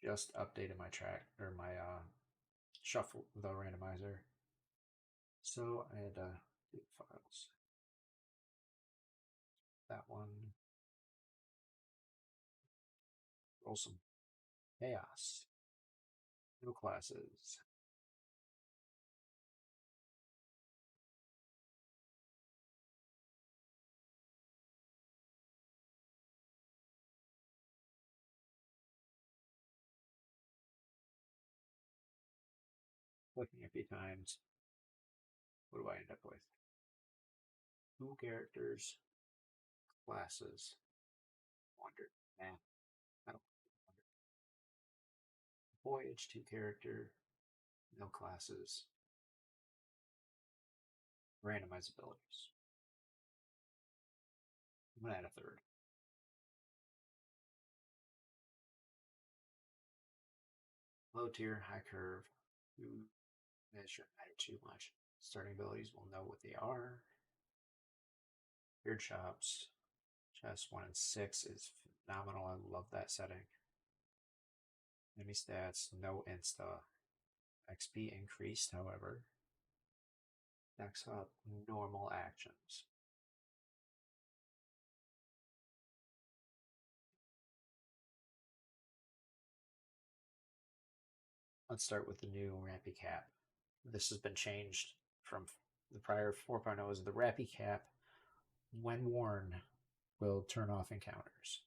just updated my track or my shuffle the randomizer. So I had to do files. That one. Roll some chaos. No classes. Clicking a few times. What do I end up with? 2 characters, classes. Wonder. Nah, I don't wonder. Voyage, 2 character, no classes. Randomize abilities. I'm gonna add a third. Low tier, high curve. That shouldn't matter too much. Starting abilities, we'll know what they are. Beard shops. Chest 1 and 6 is phenomenal. I love that setting. Enemy stats, no insta. XP increased, however. Next up, normal actions. Let's start with the new Rampy Cap. This has been changed from the prior 4.0s. The Rampy Cap, when worn, will turn off encounters.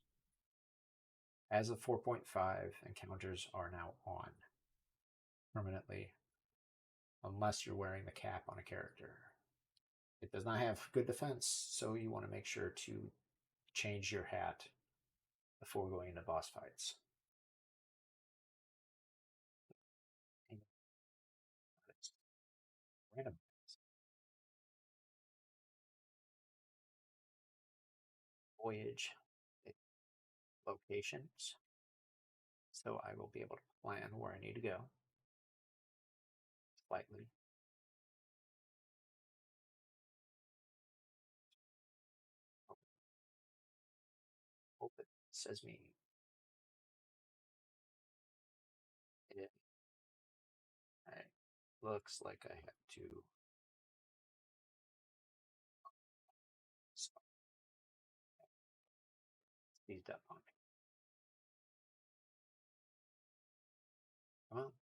As of 4.5, encounters are now on permanently, unless you're wearing the cap on a character. It does not have good defense, so you want to make sure to change your hat before going into boss fights. Random voyage locations, so I will be able to plan where I need to go slightly. Hope it says me. It looks like I have to speed up on me. Well,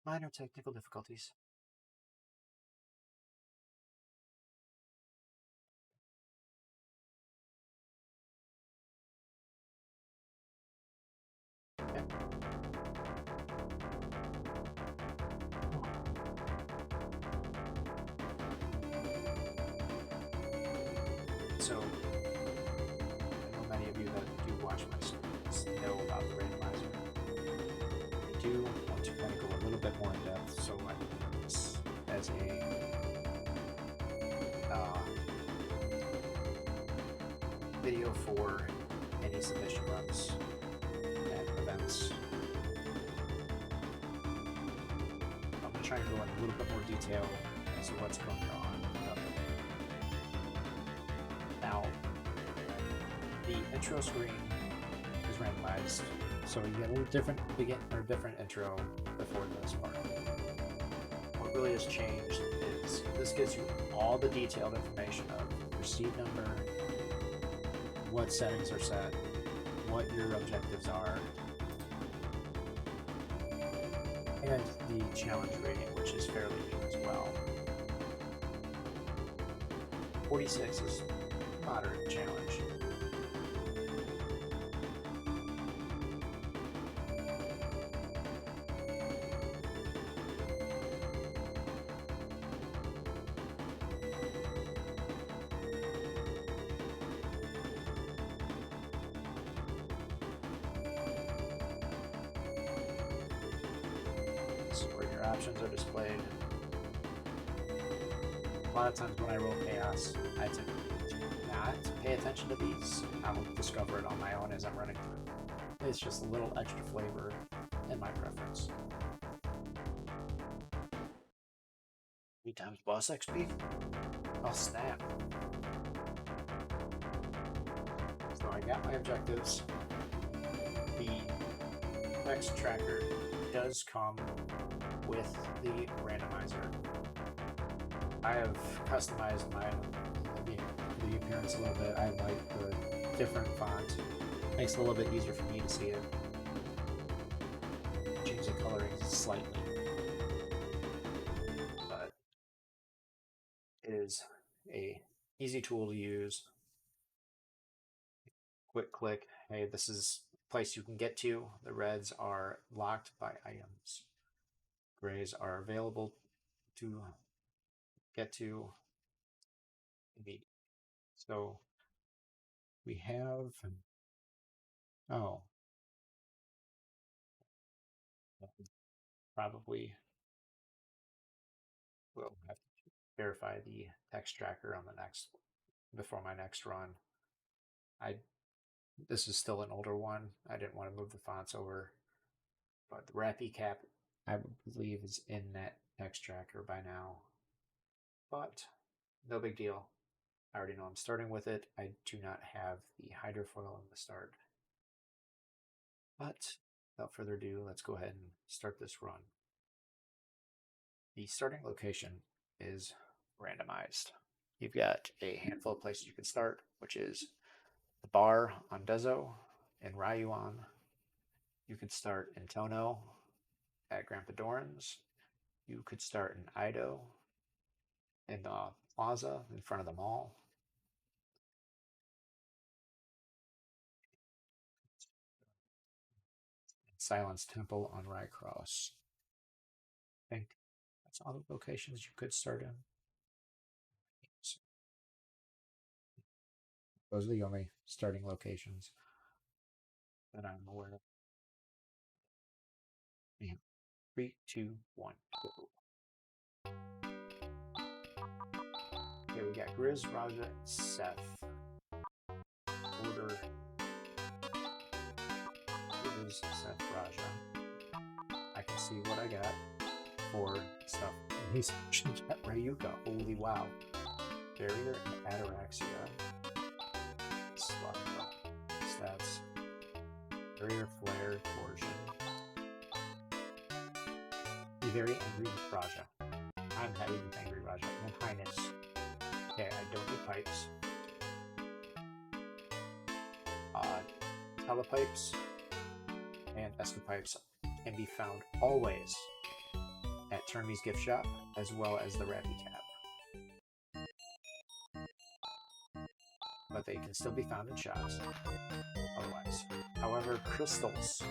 minor technical difficulties. Okay. So, I know many of you that do watch my streams know about the randomizer. I do want to kind of go a little bit more in depth, so I put this as a video for any submission runs at events. I'm going to try and go in a little bit more detail as to what's going on. Now, the intro screen is randomized, so you get a little different different intro before this part. What really has changed is this gives you all the detailed information of your seed number, what settings are set, what your objectives are, and the challenge rating, which is fairly new as well. 46 is moderate challenge. This is where your options are displayed. A lot of times when I roll chaos, I tend to not pay attention to these. I will discover it on my own as I'm running through. It's just a little extra flavor in my preference. 3 times boss XP? Oh snap. I got my objectives. The text tracker does come with the randomizer. I have customized mine, the appearance a little bit. I like the different font. Makes it a little bit easier for me to see it. Change the coloring slightly. But it is a easy tool to use. Quick click. Hey, this is a place you can get to. The reds are locked by items. Grays are available to get to. So we have, oh, probably will have to verify the text tracker on the next, before my next run. This is still an older one. I didn't want to move the fonts over, but the Rappy Cap, I believe, is in that text tracker by now. But no big deal. I already know I'm starting with it. I do not have the hydrofoil in the start. But without further ado, let's go ahead and start this run. The starting location is randomized. You've got a handful of places you can start, which is the bar on Dezo and Ryuan. You could start in Tono at Grandpa Doran's. You could start in Ido in the plaza in front of the mall. Silence Temple on Rycross. I think that's all the locations you could start in. Those are the only starting locations that I'm aware of. Yeah. 3, 2, 1, go. Okay, we got Grizz, Raja, and Seth. Order Grizz, Seth, Raja. I can see what I got for stuff. He's got Rayuka. Holy wow. Barrier and Ataraxia. Sluggo. Stats. Barrier, Flare, Torsion. Be very angry with Raja. I'm heavy with angry Raja. And then Highness. Okay, I don't need pipes. Telepipes and Escapipes can be found always at Termy's gift shop, as well as the Rappy Cap. But they can still be found in shops otherwise. However, crystals,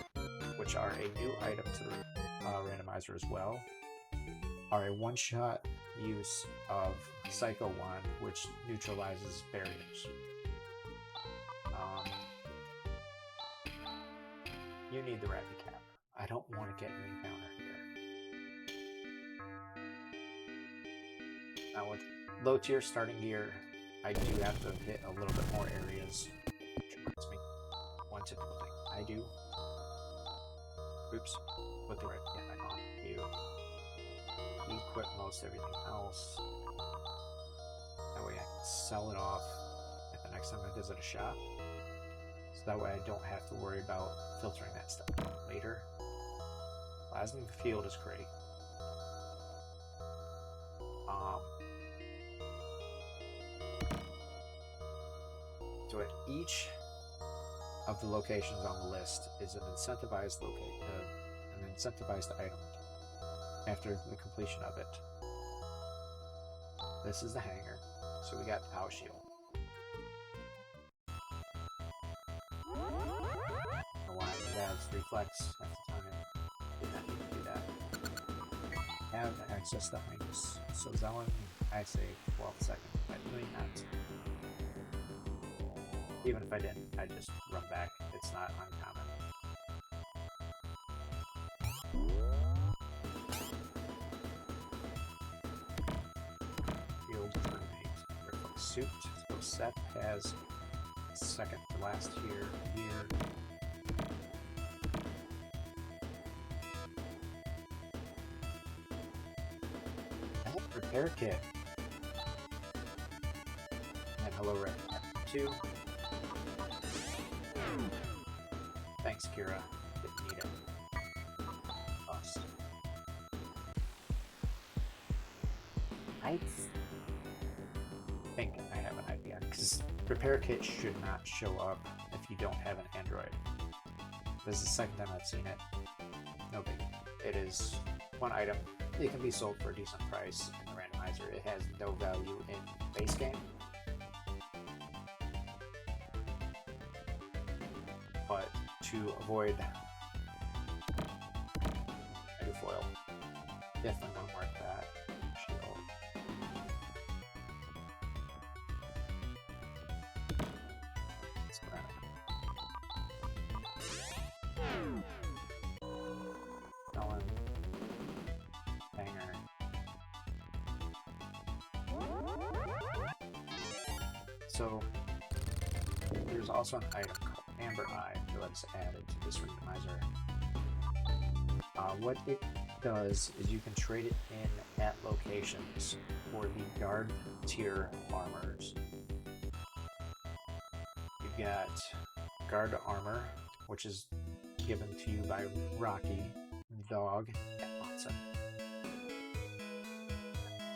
which are a new item to the randomizer as well, are a one-shot use of Psycho Wand, which neutralizes barriers. You need the Rappy Cap. I don't want to get an encounter here. Now with low tier starting gear, I do have to hit a little bit more areas, which reminds me one typical thing I do. Oops, put the Rappy Cap on you. Equip most everything else. That way I can sell it off at the next time I visit a shop. So that way I don't have to worry about filtering that stuff out later. Plasmic Field is great. So at each of the locations on the list is an incentivized item after the completion of it. This is the hangar. So we got Power Shield. That's reflex at the time. Did not need to do that. Have access to Highness. So Zelen, I say 12 seconds. By doing that, even if I didn't, I just run back. It's not uncommon. Field terminate. Reflex suit. So Seth has second to last here. Repair kit. And hello, Red 2. Thanks, Kira. Didn't need it. Bust. I think I have an idea, because repair kit should not show up if you don't have an Android. This is the second time I've seen it. No big. It is one item. It can be sold for a decent price in the randomizer. It has no value in base game. But to avoid foil, definitely want to mark that shield. Melon. Banger. So there's also an item called Amber Eye that lets add it to this randomizer. What it does is you can trade it in at locations for the guard tier armors. You've got guard armor, which is given to you by Rocky, the dog, at Monson.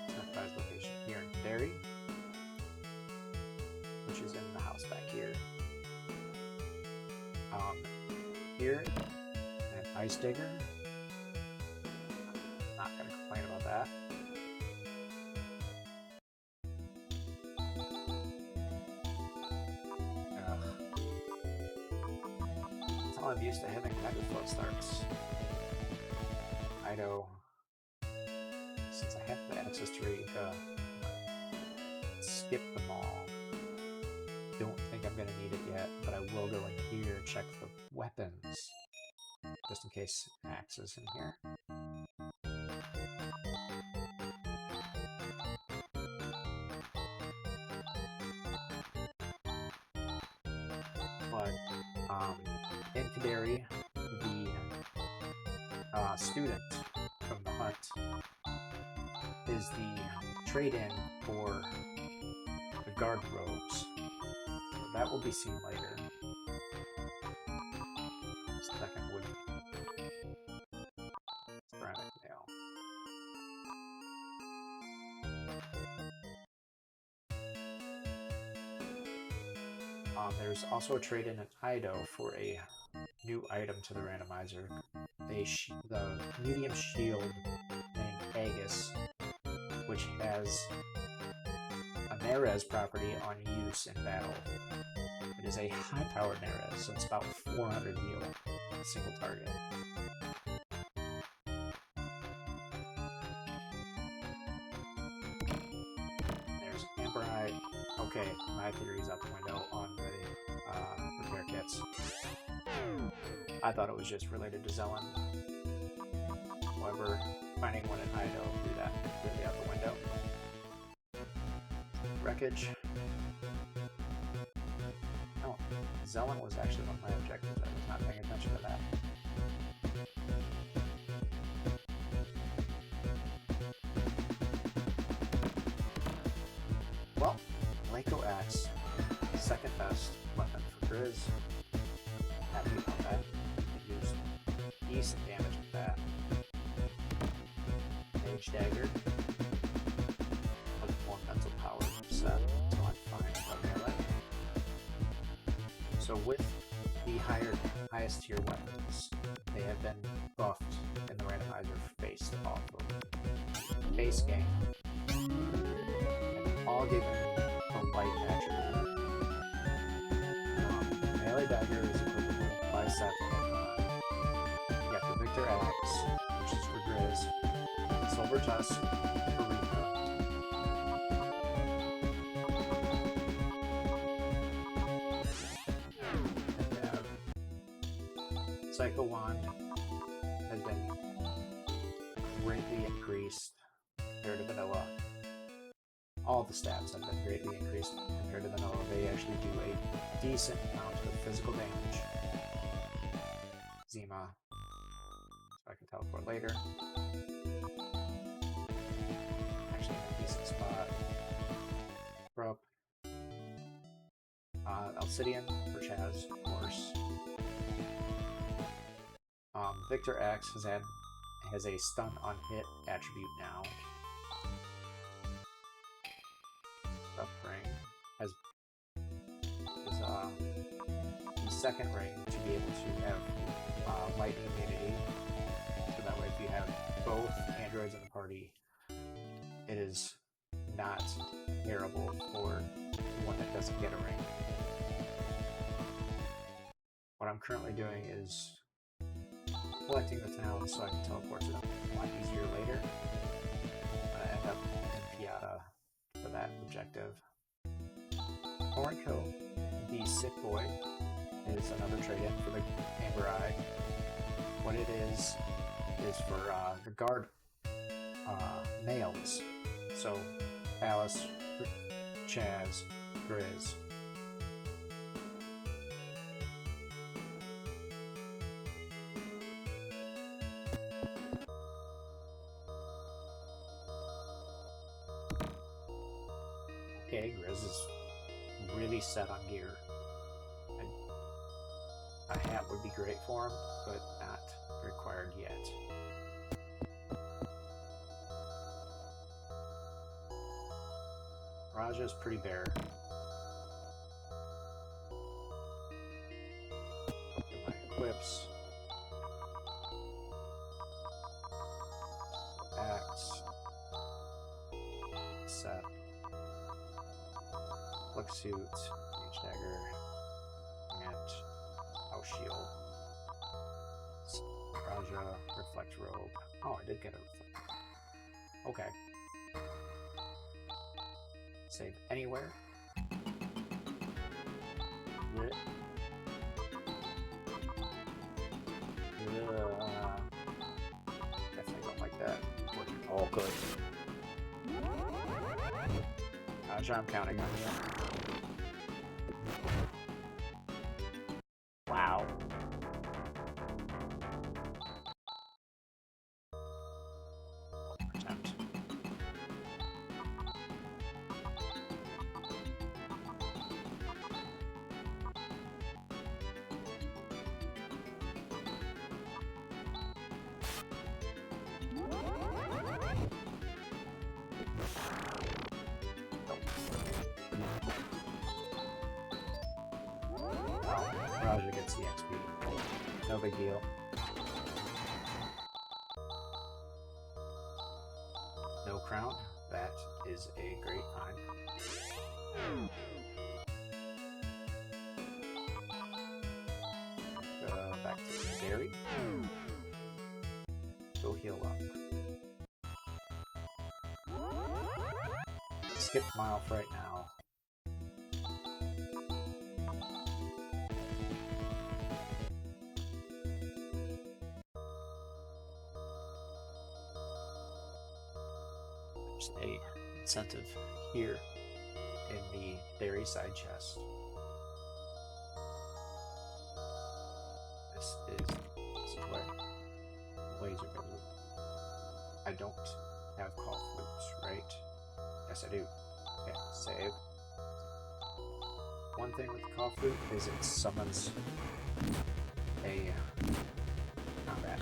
Enterprise location here in Derry, which is in the house back here. Here, an Ice Digger. Not going to complain about that. That's all I'm used to having Megaflow starts. Ido, since I have the access to Rika, skip them all. Don't think I'm going to need it yet, but I will go in here and check the weapons, just in case Axe is in here. But in Kaderi, the student from the hunt is the trade-in for the guard robes. So that will be seen later. Second wood. Ceramic nail. There's also a trade-in in Ido for a new item to the randomizer. The medium shield named Aegis, which has a Nerez property on use in battle. It is a high-powered Nerez, so it's about 400 heal, single target. There's Amber Eye. Okay, my theory's out the window on the repair kits. I thought it was just related to Zelen. However, finding one in Ido threw that completely out the window. Wreckage. Oh, Zelen was actually one of my objectives. I was not paying attention to that. Well, Lako Axe, second best weapon for Grizz. Happy about that. It used decent damage with that. Mage Dagger. With more mental power set, so I'm fine with melee. So with the highest tier weapons, they have been buffed in the randomizer based off of base game. And all given a light attribute. Melee Dagger is equipped with Bicep and you got the Victor Axe, which is for Grizz, Silver Tusk for Rika. Psycho Wand has been greatly increased compared to vanilla. All the stats have been greatly increased compared to vanilla. They actually do a decent amount of physical damage. Zima, so I can teleport later. Actually in a decent spot. Rope. Alcidian for Chaz, of course. Victor X has a stun on hit attribute now. Ring has the second ring to be able to have lightning immunity. So that way, if you have both androids in the party, it is not terrible for the one that doesn't get a ring. What I'm currently doing is collecting the talents so I can teleport to them a lot easier later. I end up in Piata for that objective. Orenco, the sick boy, is another trade-in for the Amber Eye. What it is for the guard males. So Alice, Chaz, Grizz. Okay, Grizz is really set on gear. And a hat would be great for him, but not required yet. Raja's pretty bare. Look at my equips. Axe. Set. Flick suit. Mage dagger. And house shield. Raja. Reflect robe. Oh, I did get a reflect. Okay. Save anywhere. Definitely don't like that. Oh, good. I'm counting on you. Wow. Attempt. Raja gets the XP. No big deal. No crown. That is a great find. Back to the dairy. Go heal up. Skip mile for right now. There's a incentive here in the dairy side chest. This is where laser goes. I don't have call flutes, right? Yes, I do. Okay, save. One thing with the call flute is it summons a combat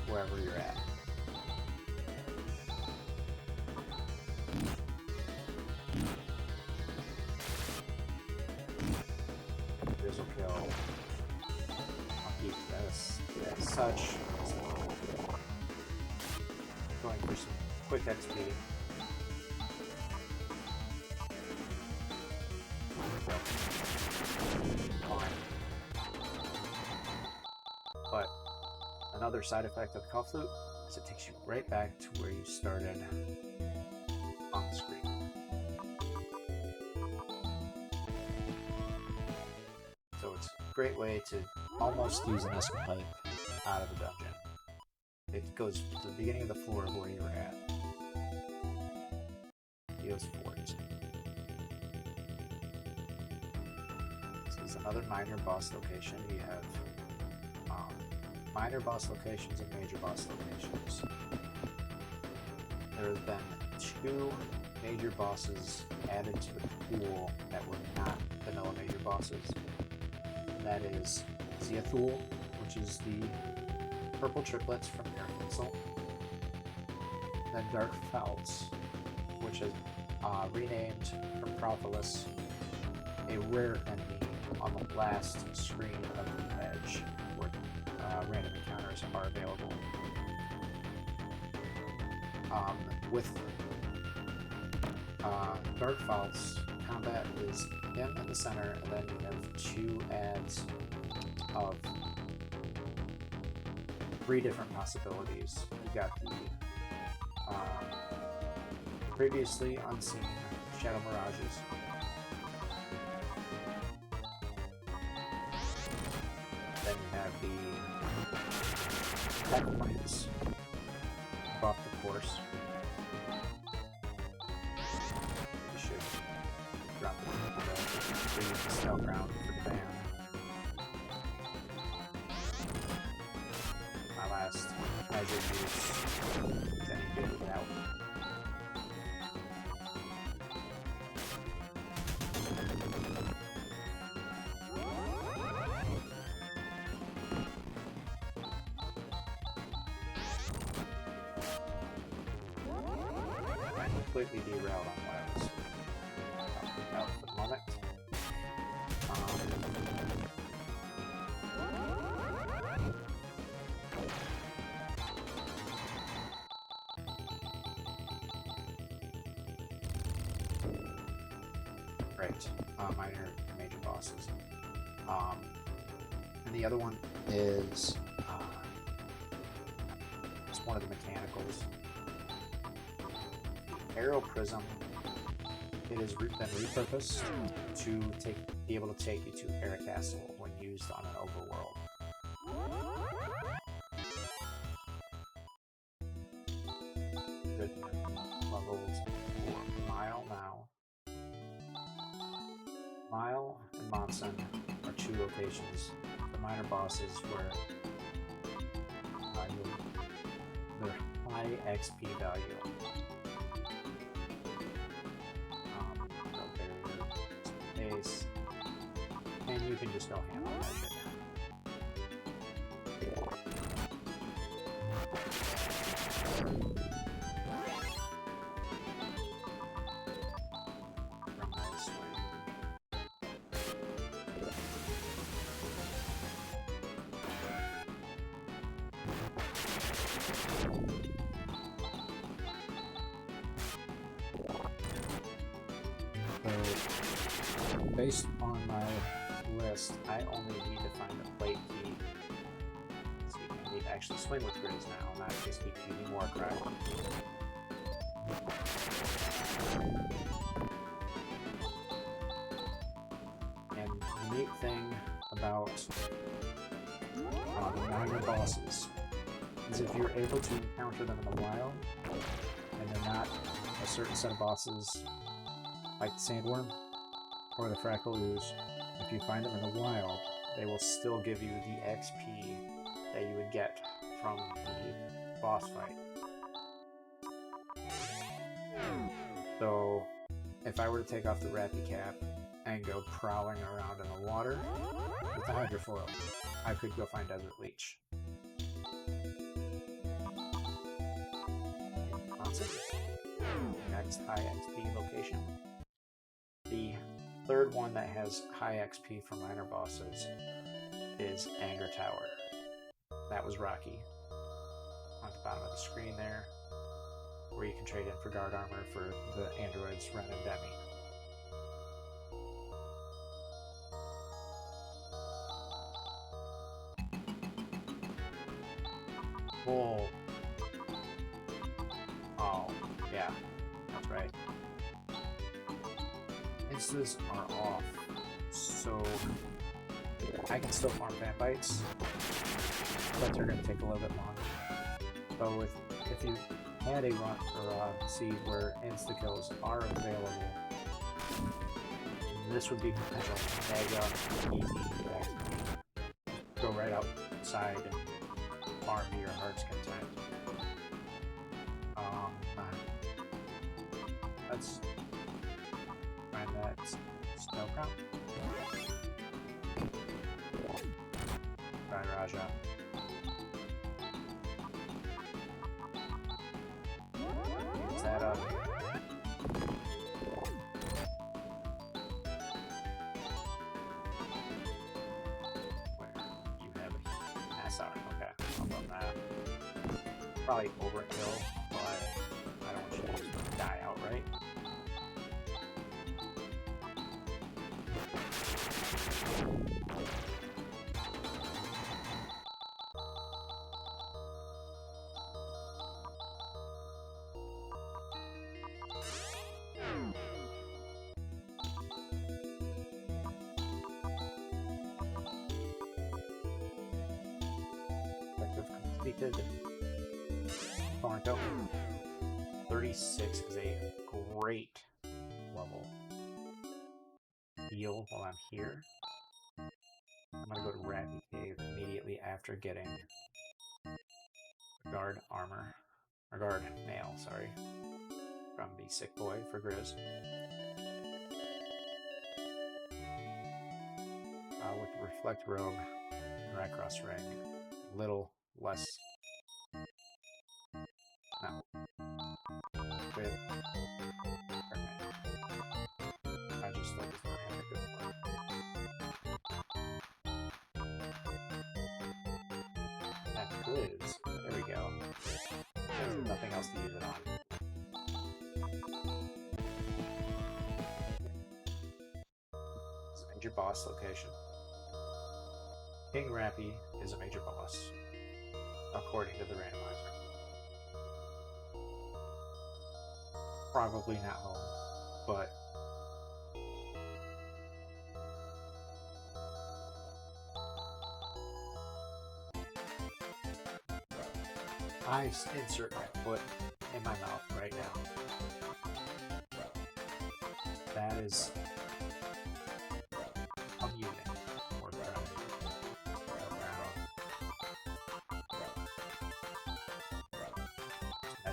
wherever you're at. This will kill. I'll keep this as such. Going for some quick XP. But another side effect of the call flute is it takes you right back to where you started on the screen. So it's a great way to almost use an escape out of the dungeon. It goes to the beginning of the floor of where you were at. Heals fort. This is another minor boss location. We have minor boss locations and major boss locations. There have been 2 major bosses added to the pool that were not vanilla major bosses. And that is Ziathul, which is the purple triplets from your insult. Then dark felts, which is renamed from Prophelus, a rare enemy on the last screen of the edge where random encounters are available. With dark felts, combat is him in the center, and then you have 2 adds of 3 different possibilities. You got the previously unseen shadow mirages. Then you have the attack points off the course. You should drop it in the snow ground for the band. My last measure use, then you get it out. Completely derailed on what I was talking about for the moment. Right, minor and major bosses. And the other one is just one of the mechanicals. Arrow Prism. It has been repurposed to be able to take you to Era Castle when used on an overworld. Good levels for Mile now. Mile and Monson are 2 locations. The minor bosses where their high XP value. And you can just go handle that shit. So, based on my list, I only need to find a plate key. So you can actually swing with grids now, not just keep using more crack. And the neat thing about the minor bosses is if you're able to encounter them in the wild, and they're not a certain set of bosses like the Sandworm or the Frackle Ooze, if you find them in the wild, they will still give you the XP that you would get from the boss fight. So, if I were to take off the Rappy Cap and go prowling around in the water with the Hydrofoil, I could go find Desert Leech. Next high XP location. The third one that has high XP for minor bosses is Anger Tower. That was Rocky. On the bottom of the screen there, where you can trade in for guard armor for the androids Ren and Demi. Whoa. Oh, yeah, that's right. Instas are off, so I can still farm Vampites, but they're going to take a little bit longer. But if you had a run or a seed where insta-kills are available, this would be potential mega easy. Go right outside and farm to your heart's content. Let's find that snow crown. Try Raja. Probably overkill, but I don't want you to just die outright. Completed. Toronto. 36 is a great level. Heal while I'm here. I'm gonna go to Rabbit Cave immediately after getting guard armor. Or guard mail, sorry. From the sick boy for Grizz. With the Reflect Robe and Rycross Ring. Little less. No. Good. I just like to have a good one. That Grizz. There we go. There's nothing else to use it on. It's a major boss location. King Rappy is a major boss, according to the randomizer. Probably not home, but I insert my foot in my mouth right now. That is amusing.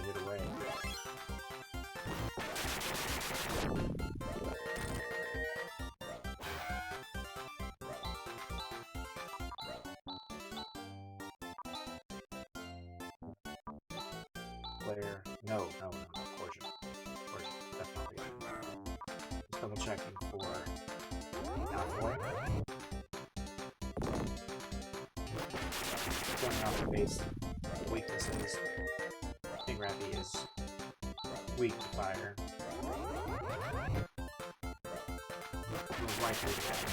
It away. Player. No, Corsion. That's not the one. Just double checking for Malfoy. Going off the base weaknesses. King Rappy is weak to fire. Likely to happen.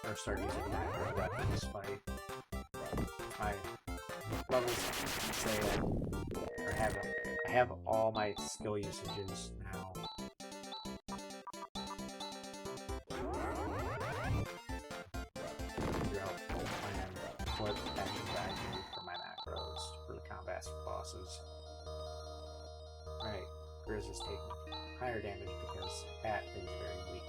Or start using macro weapons fight. My levels say that I have all my skill usages now. What actions I do for my macros for the combat bosses. Right, Grizz is taking higher damage because Hat is very weak.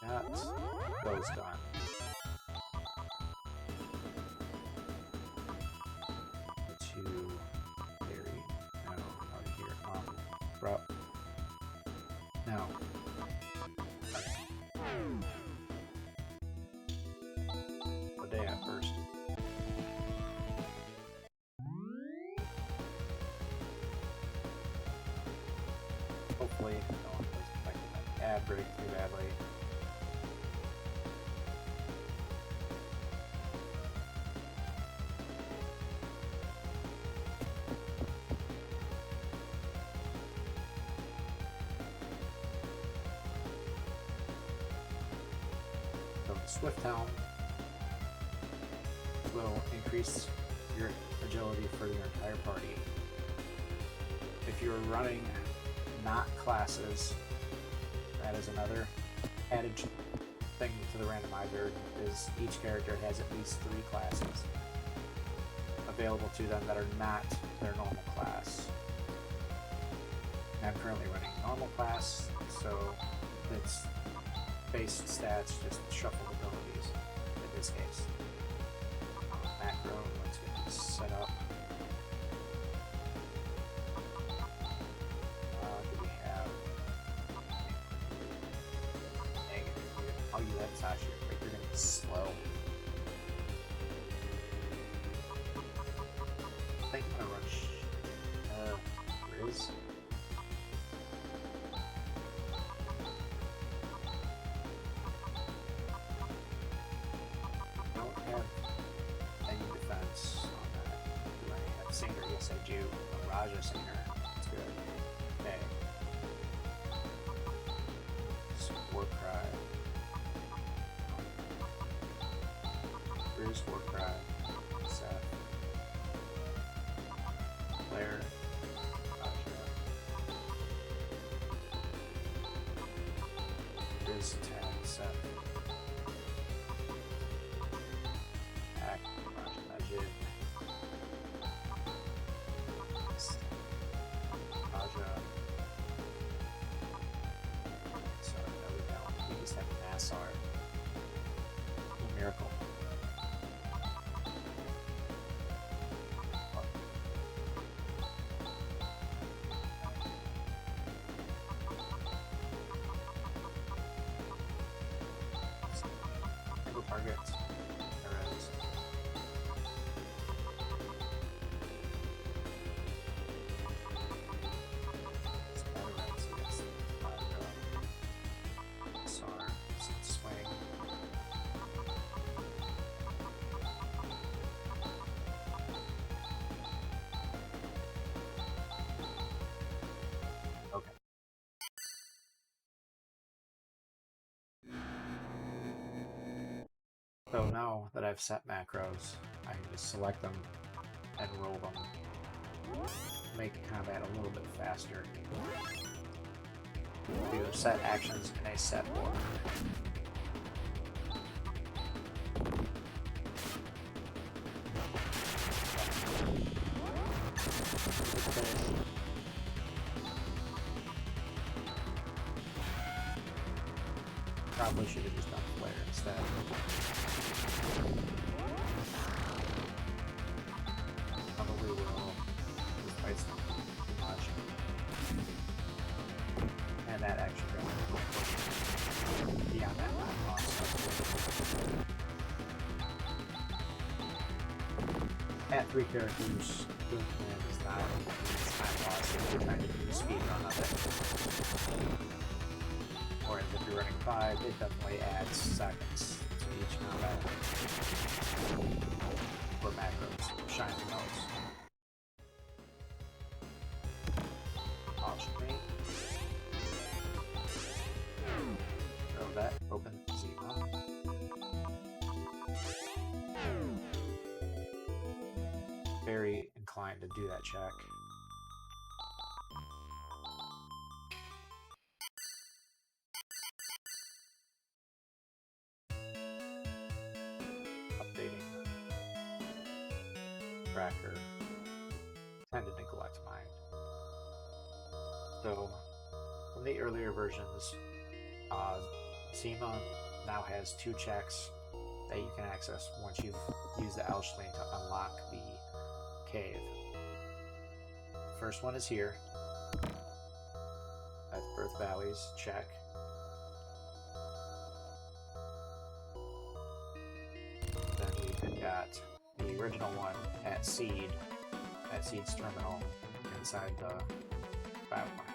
Got those done. Bro. No. What day at first? Hopefully, no one was affected by the ad break too badly. Swift Helm will increase your agility for your entire party. If you're running not classes, that is another added thing to the randomizer, is each character has at least 3 classes available to them that are not their normal class. I'm currently running normal class, so it's base stats, just shuffle abilities in this case. Macro, let's get this set up. Do we have negative here? Oh, you have Sashi, but you're gonna be slow. I think I'm gonna rush Riz. I don't have any defense on that. Do I have Singer? Yes, I do. Raja Singer. That's good. Okay. Warcry. Riz, Warcry. Seth. Claire. Riz, Tag, Seth. Ack, Raja, Majid. Raja. Sorry, no, we don't. We just have Nassar. Miracle. Single target. Arrows. Arrows, yes. Sar, swing. Okay. So now that I've set macros, I can just select them and roll them. Make combat a little bit faster. Do set actions in a set order. Probably should have just done flare instead. Probably will just fight too much. And that actually beyond that time loss. At 3 characters, doing command is not time loss if you're trying to do a speed run of it. Whereas if you're running 5, it definitely adds seconds to each combat. For macros, shine the most. Option me. Throw that, open Zima. Very inclined to do that check. Tracker. Tend to neglect mine. So, from the earlier versions, Zima now has 2 checks that you can access once you've used the Elschling to unlock the cave. The first one is here. That's Birth Valleys, check. Then we've got the original one at Seed's terminal inside the battle line.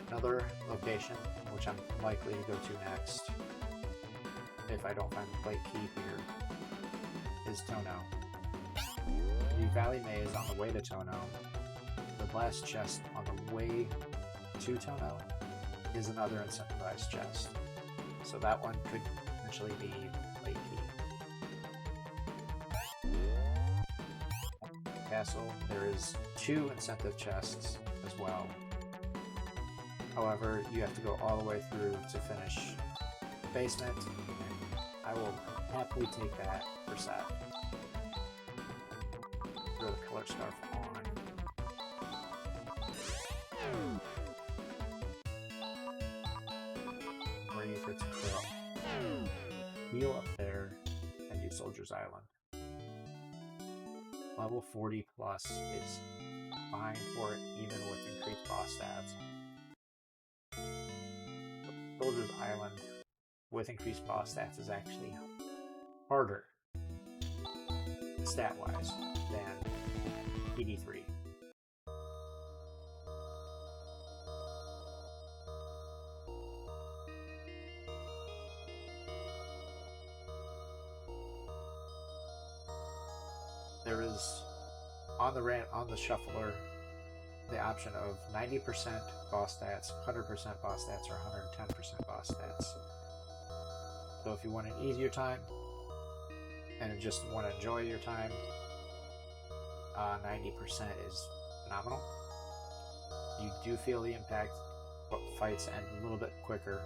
Another location, which I'm likely to go to next, if I don't find the plate key here, is Tono. The Valley Maze on the way to Tono. The last chest on the way to Tono is another incentivized chest. So that one could potentially be plate key. Castle, there is 2 incentive chests as well. However, you have to go all the way through to finish the basement. I will happily take that for set. Throw the color scarf on. Ready for it to fill. Heal up there. Soldier's Island. Level 40 plus is fine for it, even with increased boss stats. Soldier's Island with increased boss stats is actually harder, stat-wise, than PD3. There is on the shuffler the option of 90% boss stats, 100% boss stats, or 110% boss stats. So if you want an easier time and just want to enjoy your time, 90% is phenomenal. You do feel the impact, but fights end a little bit quicker.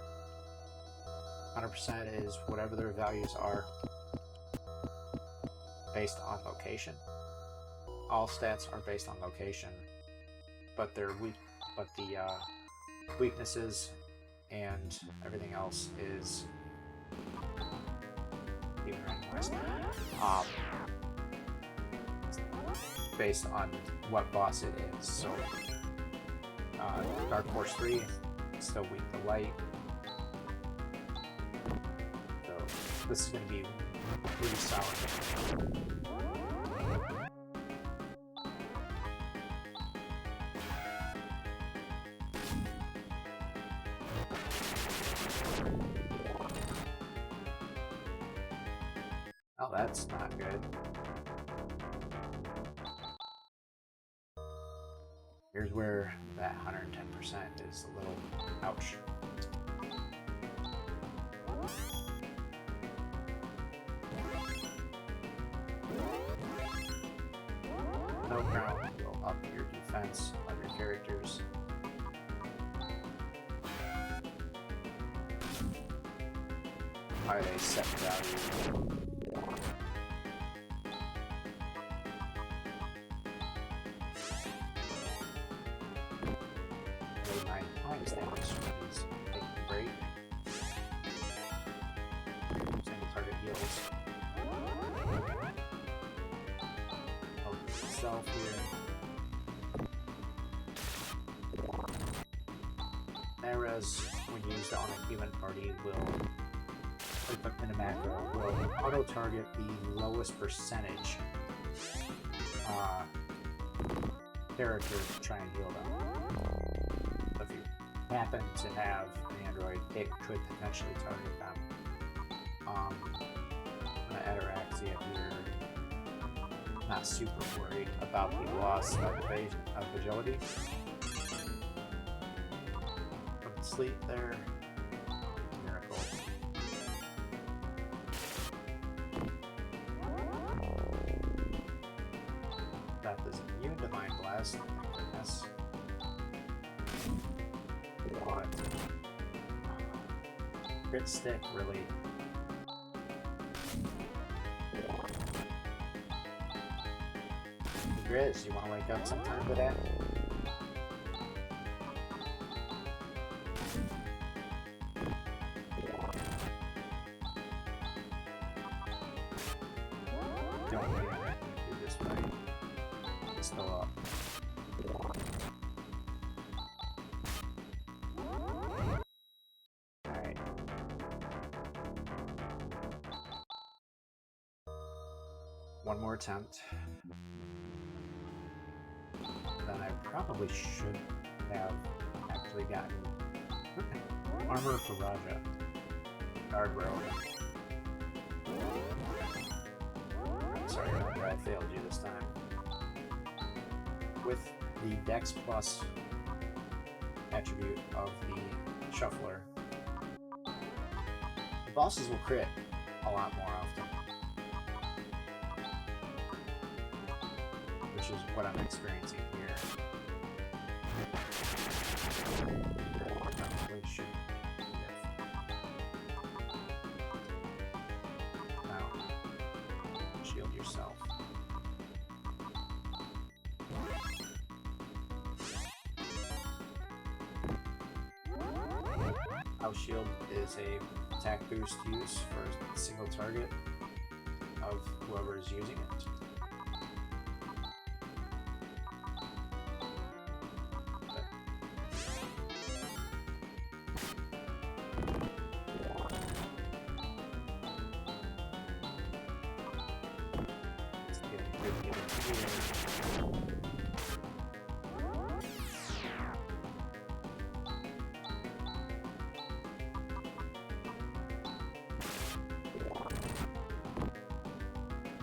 100% is whatever their values are based on location. All stats are based on location, but they're weak. But the weaknesses and everything else is even randomized. Based on what boss it is. So, Dark Force 3 is still weak to light. So, this is going to be pretty solid. Oh, that's not good. Here's where that 110% is a little ouch. No crown will up your defense of your characters. Are they set value? Arrows, when used on a human party, will, in a macro, will auto-target the lowest percentage character to try and heal them. So if you happen to have an android, it could potentially target them. On Ataraxia, you're not super worried about the loss of agility. Sleep there. Miracle. That is immune to Mind Blast. Thank goodness. But Crit Stick really. Grizz, you want to wake up sometime for that? One more attempt. Then I probably should have actually gotten Armor for Raja. Guardrail. I'm sorry, Raja, I failed you this time. With the Dex Plus attribute of the Shuffler, the bosses will crit a lot more often. Which is what I'm experiencing here. Probably should now shield yourself. House Shield is a attack boost use for a single target. of whoever is using it.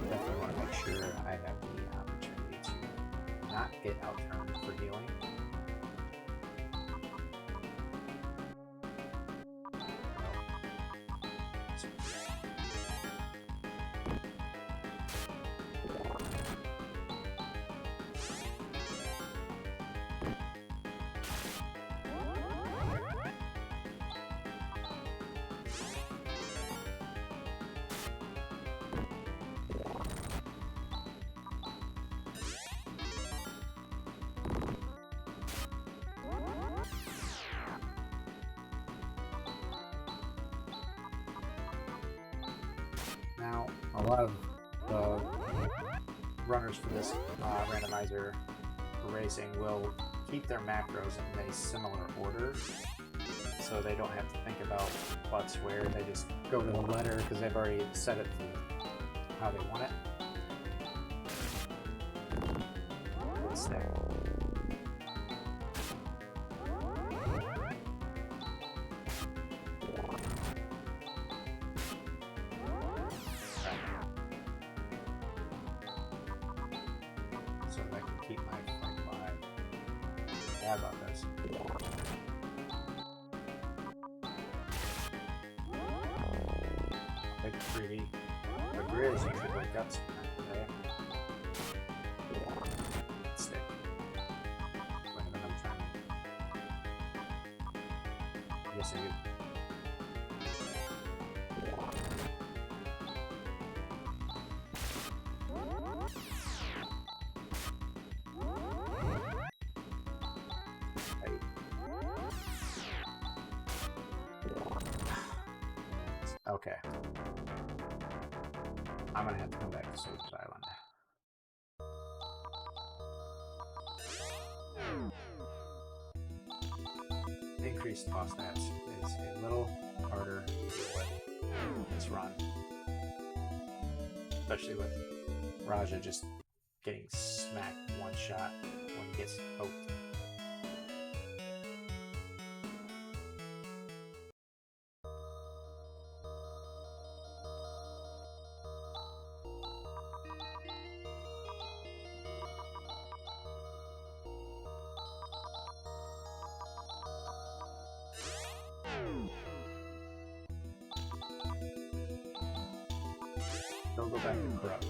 Definitely want to make sure I have the opportunity to not get outturned for healing. Now, a lot of the runners for this randomizer for racing will keep their macros in a similar order, so they don't have to think about what's where. They just go to the letter because they've already set it to how they want it. Let's see. So that can keep my flank alive. Bad about this. Take a freebie. The grid is usually wake up sometime today. Stick. Wait a minute, I'm trying. Yes, I do. Okay. I'm gonna have to come back to Soap's Island. Increased boss stats is a little harder to deal with this run. Especially with Raja just getting smacked one shot when he gets poked. Don't go back to Corrupt.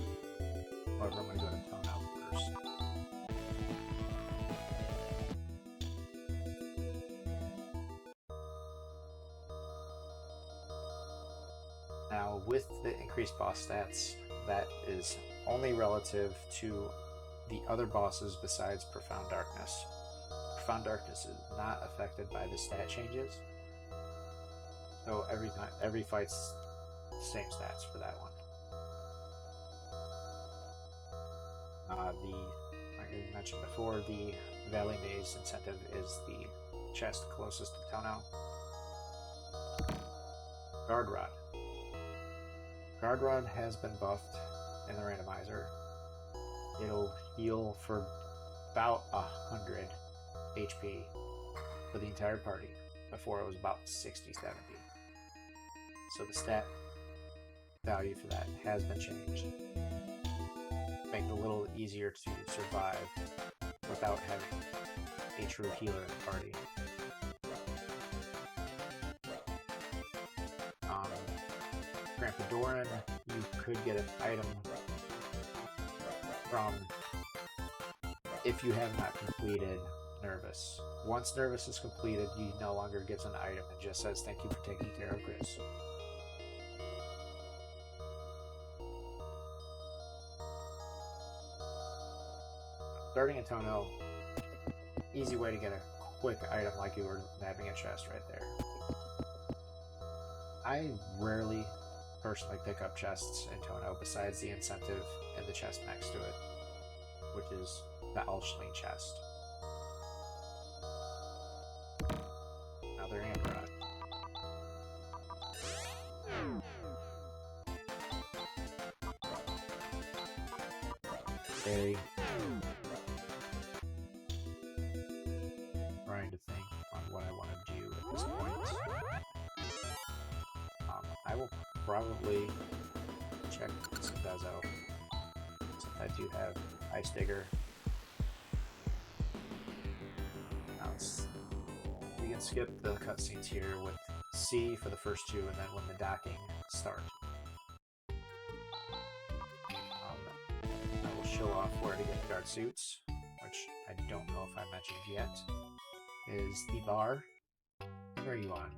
However, I'm going to go to Tone Out first. Now, with the increased boss stats, that is only relative to the other bosses besides Profound Darkness. Profound Darkness is not affected by the stat changes. So every fight's the same stats for that one. Like I mentioned before, the Valley Maze incentive is the chest closest to Tono. Guard Rod. Guard Rod has been buffed in the randomizer. It'll heal for about 100 HP for the entire party. Before it was about 60, 70. So the stat value for that has been changed. Make it a little easier to survive without having a true healer in the party. Grandpa Doran, you could get an item from if you have not completed Nervous. Once Nervous is completed, you no longer gets an item. It just says thank you for taking care of Chris. Starting at Tono, easy way to get a quick item like you were nabbing a chest right there. I rarely personally pick up chests in Tono besides the incentive and the chest next to it, which is the Alchling chest. Another Amberot. Okay. Trying to think on what I want to do at this point. I will probably check some Bezo, since I do have Ice Digger. Now we can skip the cutscenes here with C for the first two, and then when the docking start. I will show off where to get guard suits, which I don't know if I mentioned yet. Is the bar. Where are you on?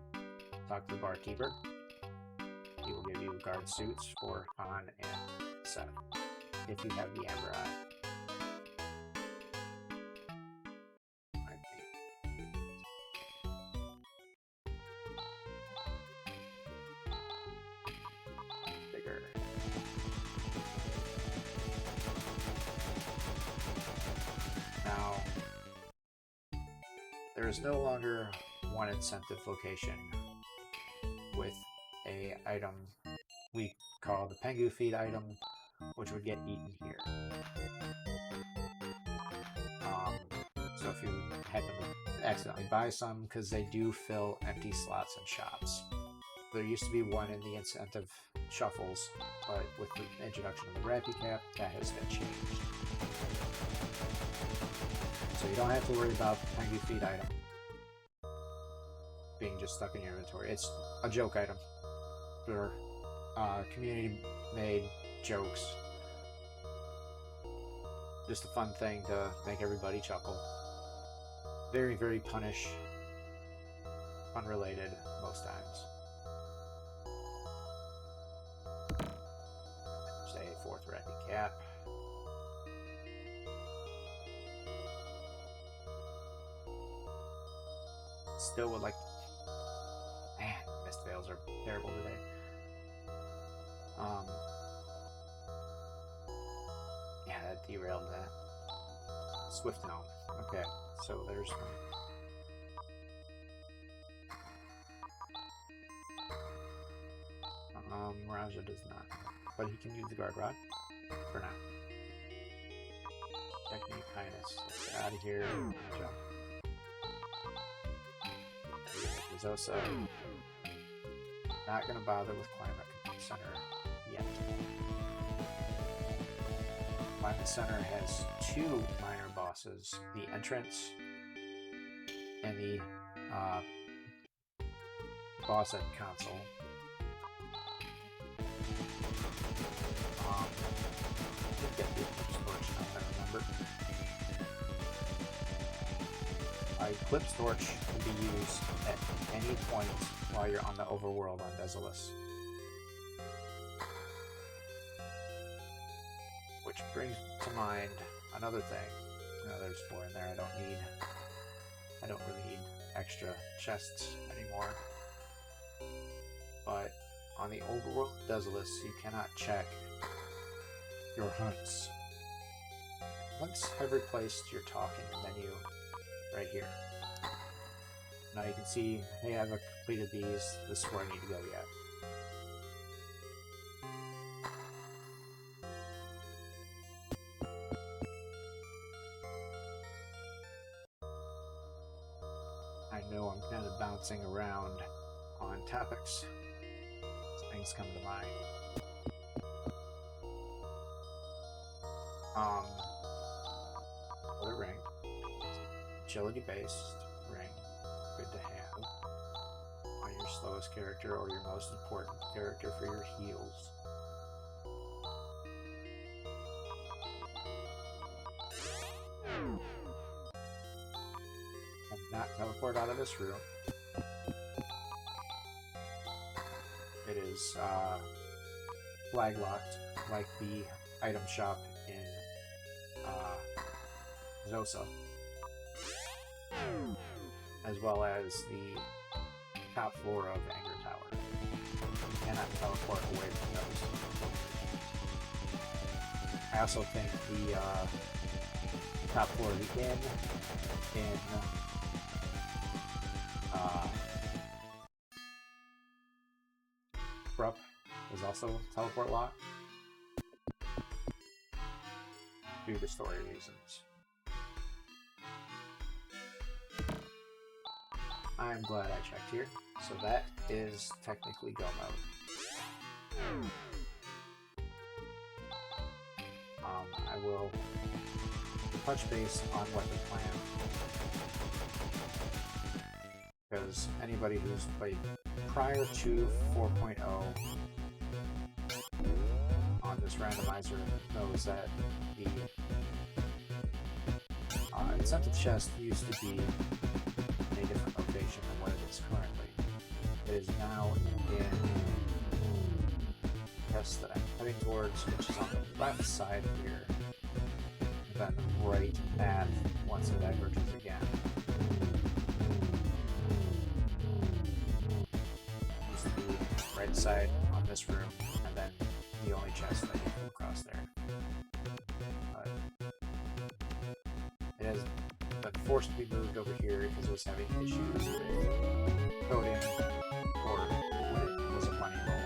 Talk to the barkeeper. He will give you guard suits for on and Seth, if you have the Amber Eye. Bigger. Now, there is no longer one incentive location with a item we call the Pengu feed item, which would get eaten here. So if you happen to accidentally buy some, because they do fill empty slots in shops. There used to be one in the incentive shuffles, but with the introduction of the Rappy Cap, that has been changed. So you don't have to worry about the Pengu feed item being just stuck in your inventory. It's a joke item. For community-made jokes. Just a fun thing to make everybody chuckle. Very, very punish. Unrelated most times. Say fourth Rappy Cap. Still would like. Man, mist veils are terrible today. Yeah, that derailed that. Swift Gnome. Okay, so there's one. Raja does not, but he can use the guard rod for now. Technique Highness. Let's get out of here. Jump. Zosa. Not gonna bother with Climate Center yet. Climate Center has two minor bosses: the entrance and the boss at console. Get the Distortion if I remember. Eclipse Torch can be used at any point while you're on the overworld on Desolus. Which brings to mind another thing. There's 4 in there. I don't really need extra chests anymore. But on the overworld Desolus, you cannot check your hunts. Hunts have replaced your talking menu right here. Now you can see, hey, I've completed these, this is where I need to go yet. I know I'm kind of bouncing around on topics. Things come to mind. Other ring. Agility based ring. Good to have on your slowest character or your most important character for your heals. And not teleport out of this room. It is flag locked like the item shop in Zosa, as well as the top floor of Anger Tower. You cannot teleport away from those. I also think the top floor of the inn in Rupp is also teleport lock due to story reasons. I'm glad I checked here. So that is technically go mode. I will touch base on what the plan, because anybody who's played prior to 4.0 on this randomizer knows that the incentive chest used to be in a different location than what it is currently. It is now in the chest that I'm heading towards, which is on the left side here, and then right path once it diverges again. Used to be right side on this room, and then the only chest that you can cross there. It has been forced to be moved over here because it was having issues with coding or when it was a funny roll.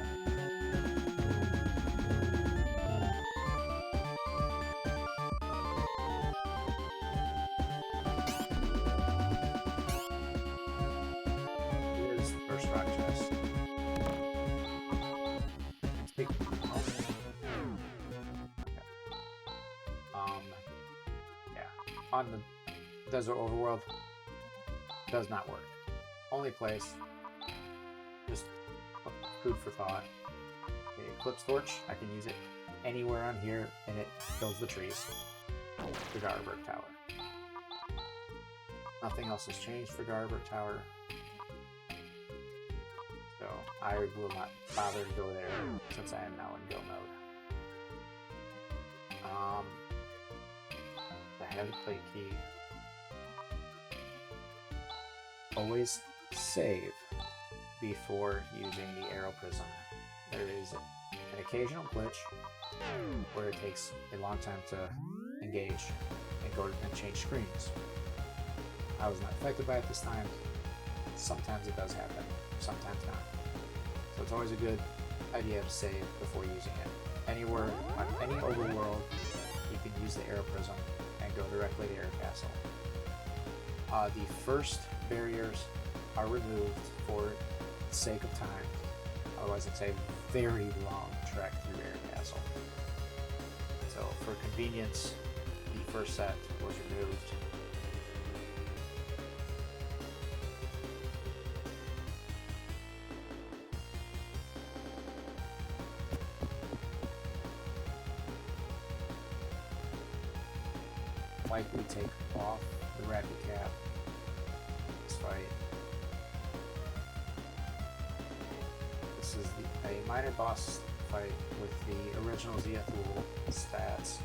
Here's the first rock chest. On the desert overworld, does not work. Only place, just food for thought. Okay, Eclipse Torch, I can use it anywhere on here, and it kills the trees. The Garberg Tower. Nothing else has changed for Garberg Tower, so I will not bother to go there since I am now in go mode. The heavy plate key. Always save before using the arrow prism. There is an occasional glitch where it takes a long time to engage and go and change screens. I was not affected by it this time. Sometimes it does happen, sometimes not. So it's always a good idea to save before using it. Anywhere on any overworld, you can use the arrow prism and go directly to Air Castle. The first barriers are removed for the sake of time. Otherwise, it's a very long trek through Air Castle. So, for convenience, the first set was removed. Likely take off the rapid cap this fight. This is a minor boss fight with the original Ziathul stats.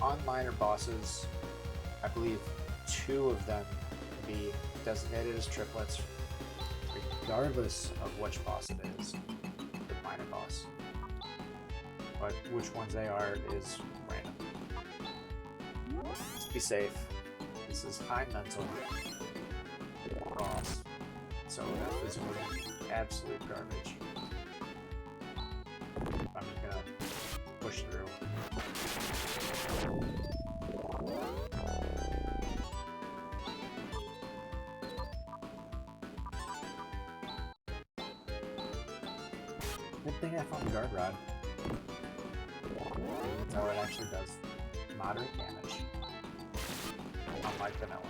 On minor bosses, I believe 2 of them can be designated as triplets, regardless of which boss it is, the minor boss. But which ones they are is random. Just be safe. This is high mental boss, so that physical is absolute garbage. I'm gonna push through. Good thing I found the guard rod. So it actually does moderate damage, unlike vanilla.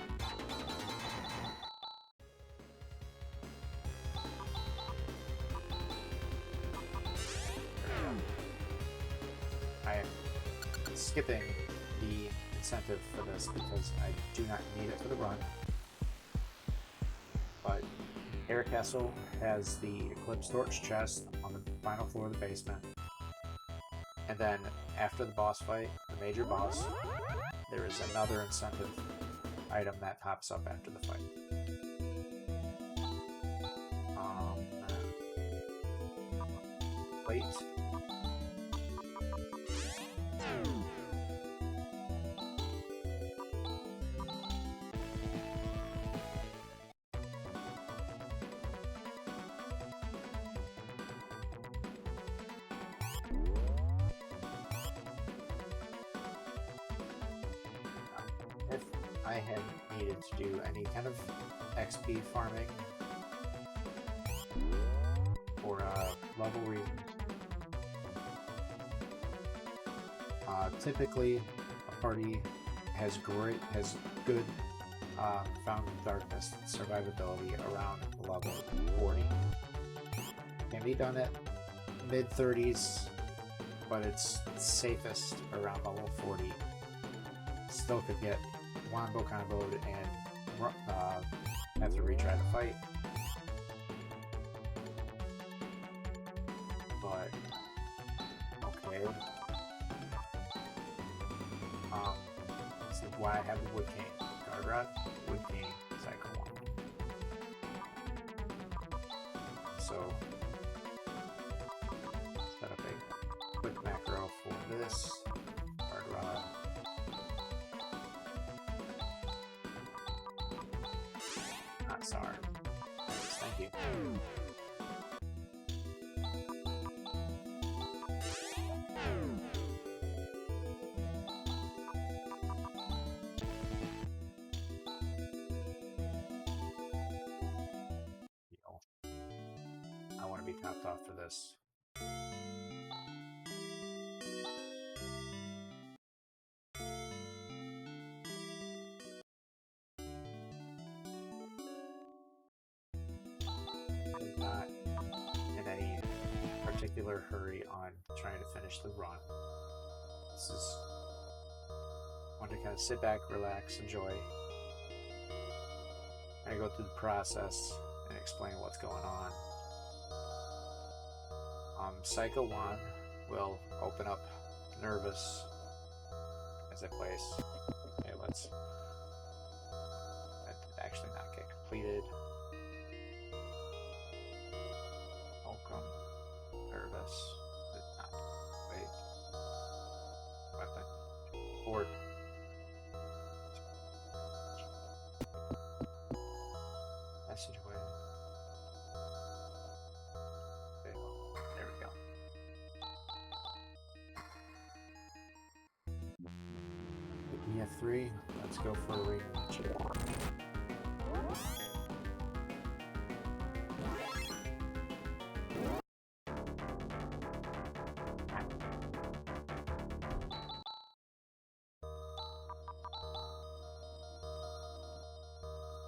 There we go. I am skipping the incentive for this because I do not need it for the run. But Air Castle has the Eclipse Torch chest on the final floor of the basement. And then after the boss fight, the major boss, there is another incentive item that pops up after the fight. plate. If I had needed to do any kind of XP farming for level reasons, typically a party has good Fountain of Darkness survivability around level 40. Can be done at mid 30s, but it's safest around level 40. Still could get wombo comboed and have to retry the fight. But okay. This is why I have the Wood Cane. Guard Rod, Wood Cane, Cycle 1. So set up a quick macro for this. Guard Rod. Not SAR. Thank you. I want to be topped off for this. I'm not in any particular hurry on trying to finish the run. This is one to kind of sit back, relax, enjoy. I go through the process and explain what's going on. Cycle 1 will open up Nervous as I place. Okay, let's. That did actually not get completed. Welcome. Nervous. Did not. Wait. Weapon. Board. Message away. There we go. EF3, let's go for a ring match.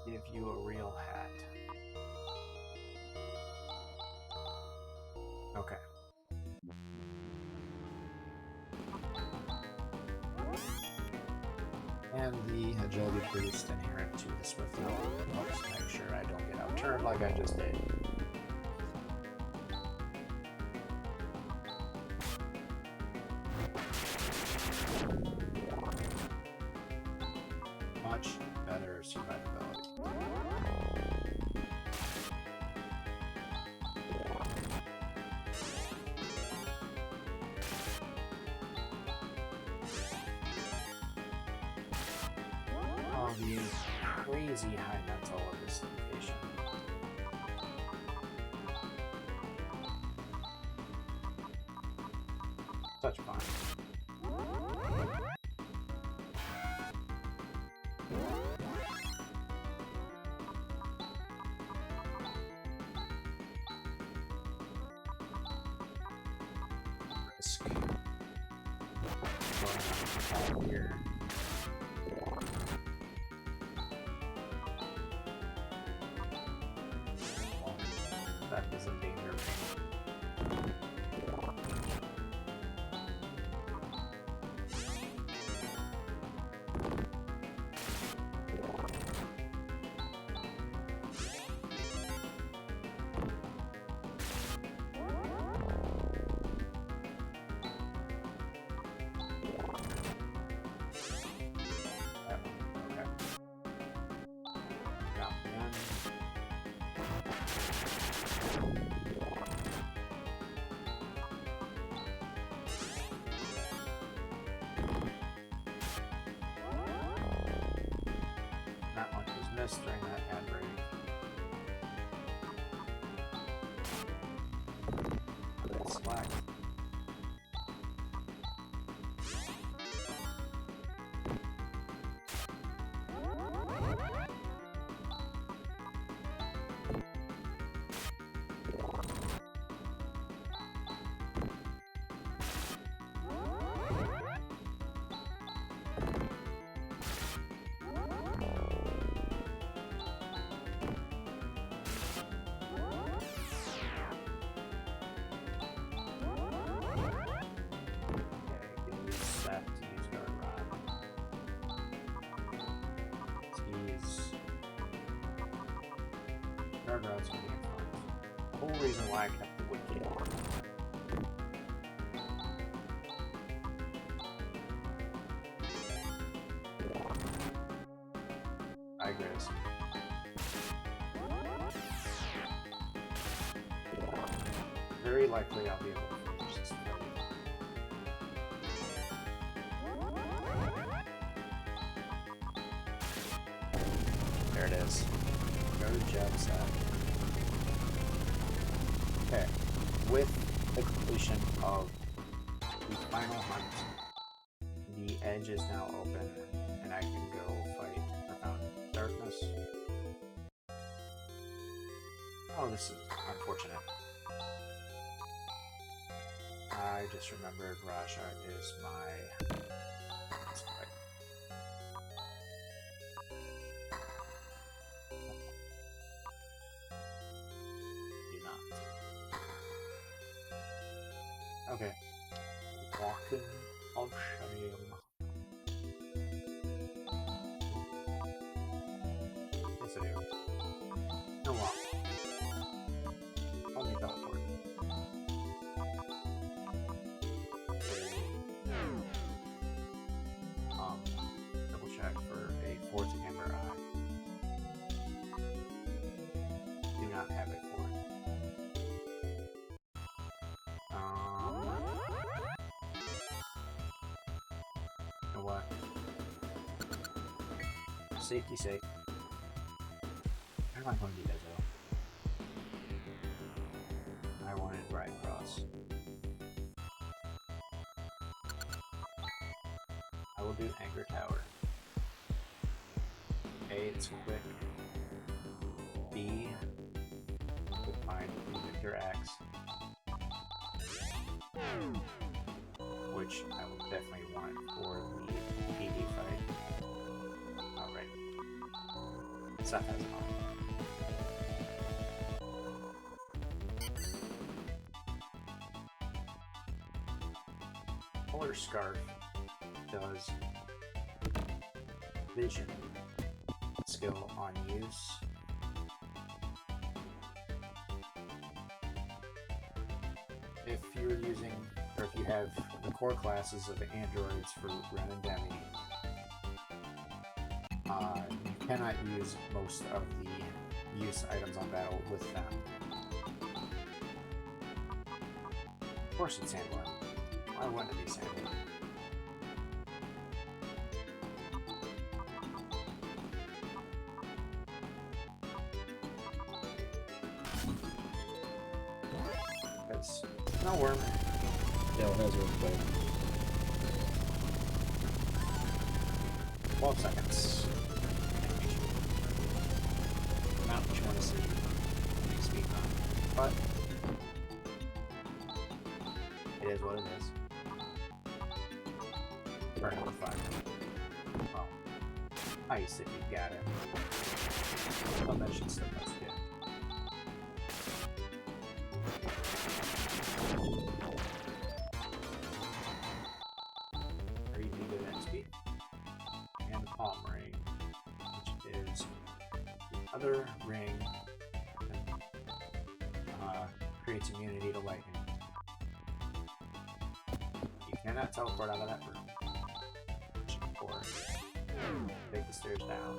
Give you a real hat. Okay. And the agility boost inherent to the swift element helps make sure I don't get outturned like I just did. Much better survivability. The crazy high mental of this location. Such fun. Risk. Going on here. That is in danger. missed during that ad break. Select. Guardrails can be influenced. The whole reason why I kept the wood key. I guess. Very likely I'll be able to finish this fight. There it is. Go to jab set. Okay. With the completion of the final hunt, the edge is now open, and I can go fight Profound Darkness. Oh, this is unfortunate. I just remembered Raja is my... Let's fight. Okay. Walking of Shame. Yes, I do. No walk. Only teleport. Double check for a fourth Amber Eye. Do not have a fourth. What? Safety sake. I'm not going to do that though. I wanted right across. I will do Anchor Tower. A, it's quick. B, with my Victor Axe. Which I will definitely want for the PD fight. Alright. Seth has fun. Polar Scarf does vision skill on use. If you're using, or if you have the core classes of androids for Ren and Demi, you cannot use most of the use items on battle with them. Of course it's Sandworm. Why wouldn't it be Sandworm? Because no worm. Dale has her play. 12 seconds. Not what you want to see. Speed on. But it is what it is. Burn with fire. Well, ice if you got it. Oh, that should still most good. And Palm Ring, which is the other ring that creates immunity to lightning. You cannot teleport out of that room. Or take the stairs down.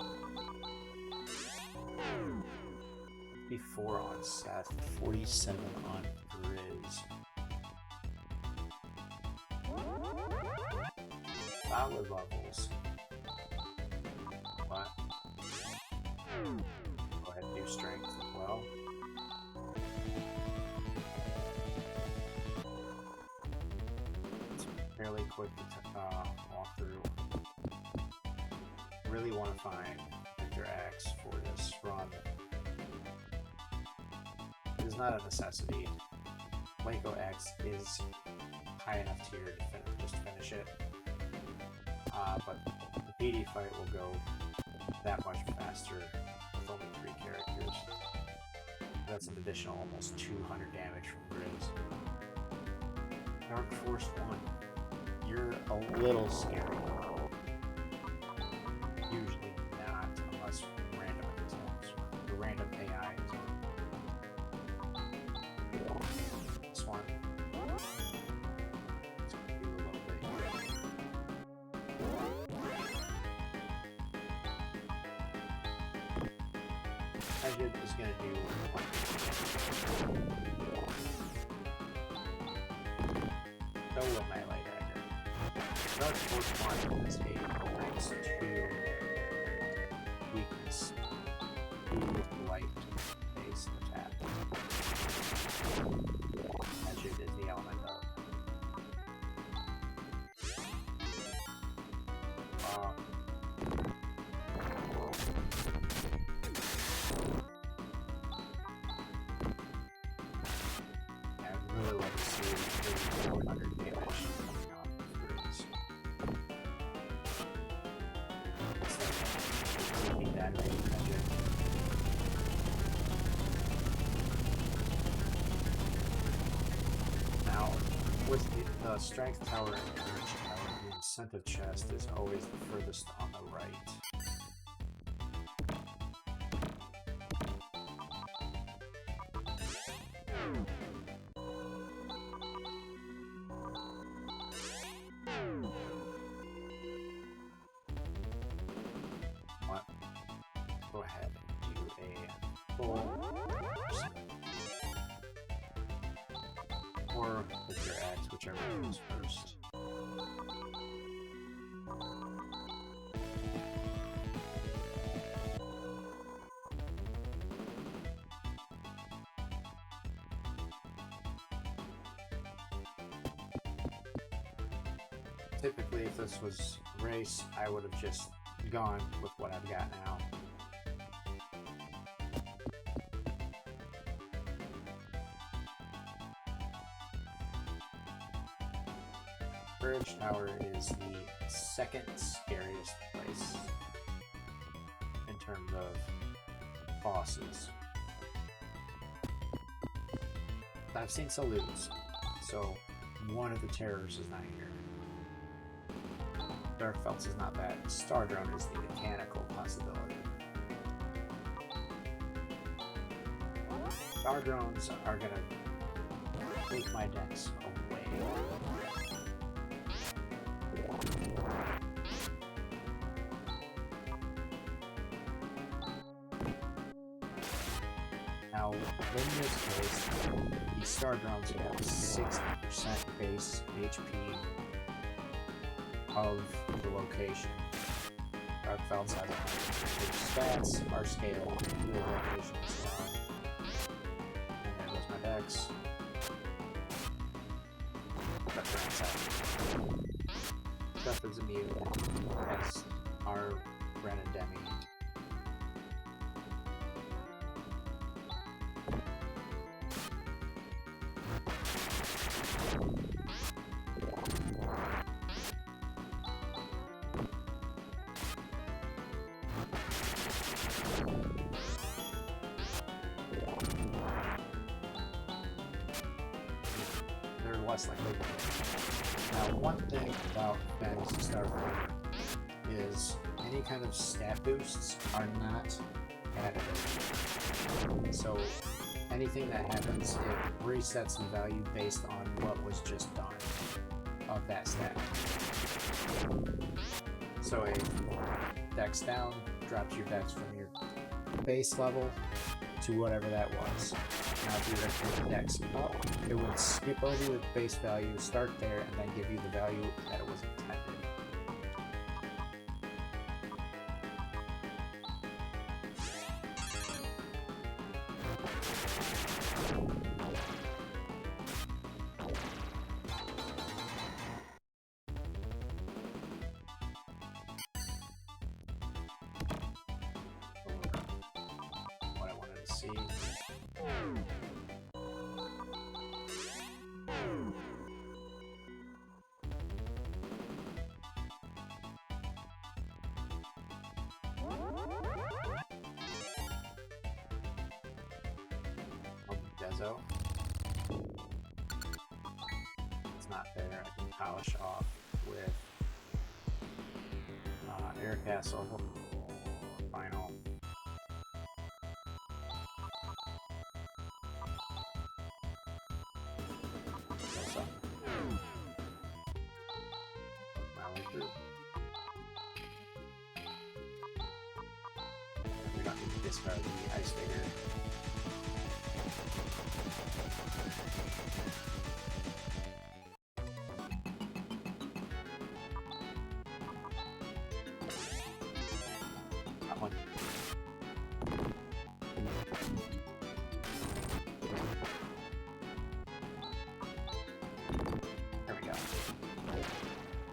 54 on Seth, 47 on Grizz. Solid levels. But Go ahead and do strength as well. It's fairly quick to walk through. Really want to find Victor Axe for this run. It is not a necessity. Waco X is high enough tier to just finish it. But the PD fight will go that much faster with only 3 characters. That's an additional almost 200 damage from Grizz. Dark Force 1. You're a little scary. Usually not, unless random attempts. The random AI is this one. It's going to do a little bit here. Agid is going to do so will melee dagger. Dark Force 1 is a ranks 2 weakness to light based attack. Agid is the element of I'd really like to see 400 damage coming off of Grizz. It's like keeping that rate Agid. Now, with the strength tower and courage tower, the incentive chest is always the furthest on the right. What? Go ahead and do a full or with your axe, whichever goes first. Typically, if this was a race, I would have just gone with what I've got now. Courage Tower is the second scariest place in terms of bosses. I've seen Salutes, so one of the terrors is not here. Darkfelts is not bad. Stardrone is the mechanical possibility. Stardrones are gonna take my decks away. Now, in this case, the Stardrones have 60% base HP of the location. Darkfelts has 100% stats, our scale, the location as well. And there goes my decks. Stuff is immune as our Ren and Demi. They're less likely. Now, one thing about Phantasy Starfighter is any kind of stat boosts are not additive. So anything that happens, it resets the value based on what was just done of that stat. So a dex down drops your dex from your base level to whatever that was. Now if you were to take the dex up, it would skip over the base value, start there, and then give you the value that it was intended. see. Dezo. It's not fair. I can polish off with Air Castle. Final. Dezo. My way through. We don't need to discard the Ice Figure. That one. There we go.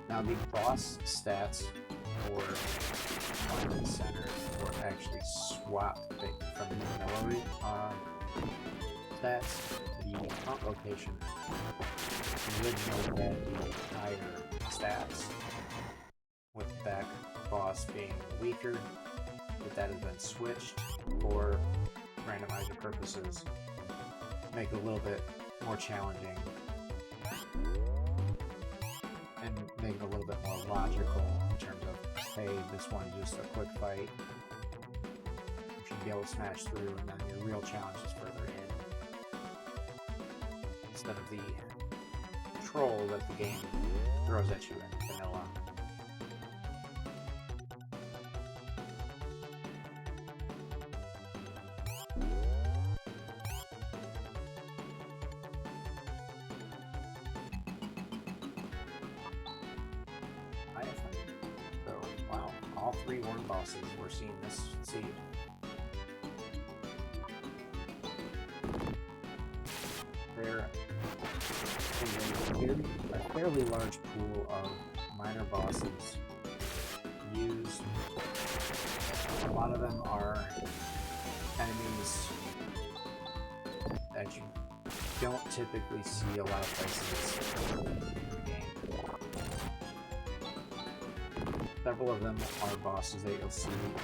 Now the boss stats for Final Center were actually swapped from the vanilla stats. The front location originally had the higher stats, with the back boss being weaker, but that has been switched for randomizer purposes, make it a little bit more challenging and make it a little bit more logical in terms of, hey, this one's just a quick fight, you should be able to smash through, and then your real challenge is further in, instead of the troll that the game throws at you in vanilla. So, wow, all three worm bosses were seeing this seed. They're a fairly large pool of minor bosses used. A lot of them are enemies that you don't typically see a lot of places in the game. Several of them are bosses that you'll see in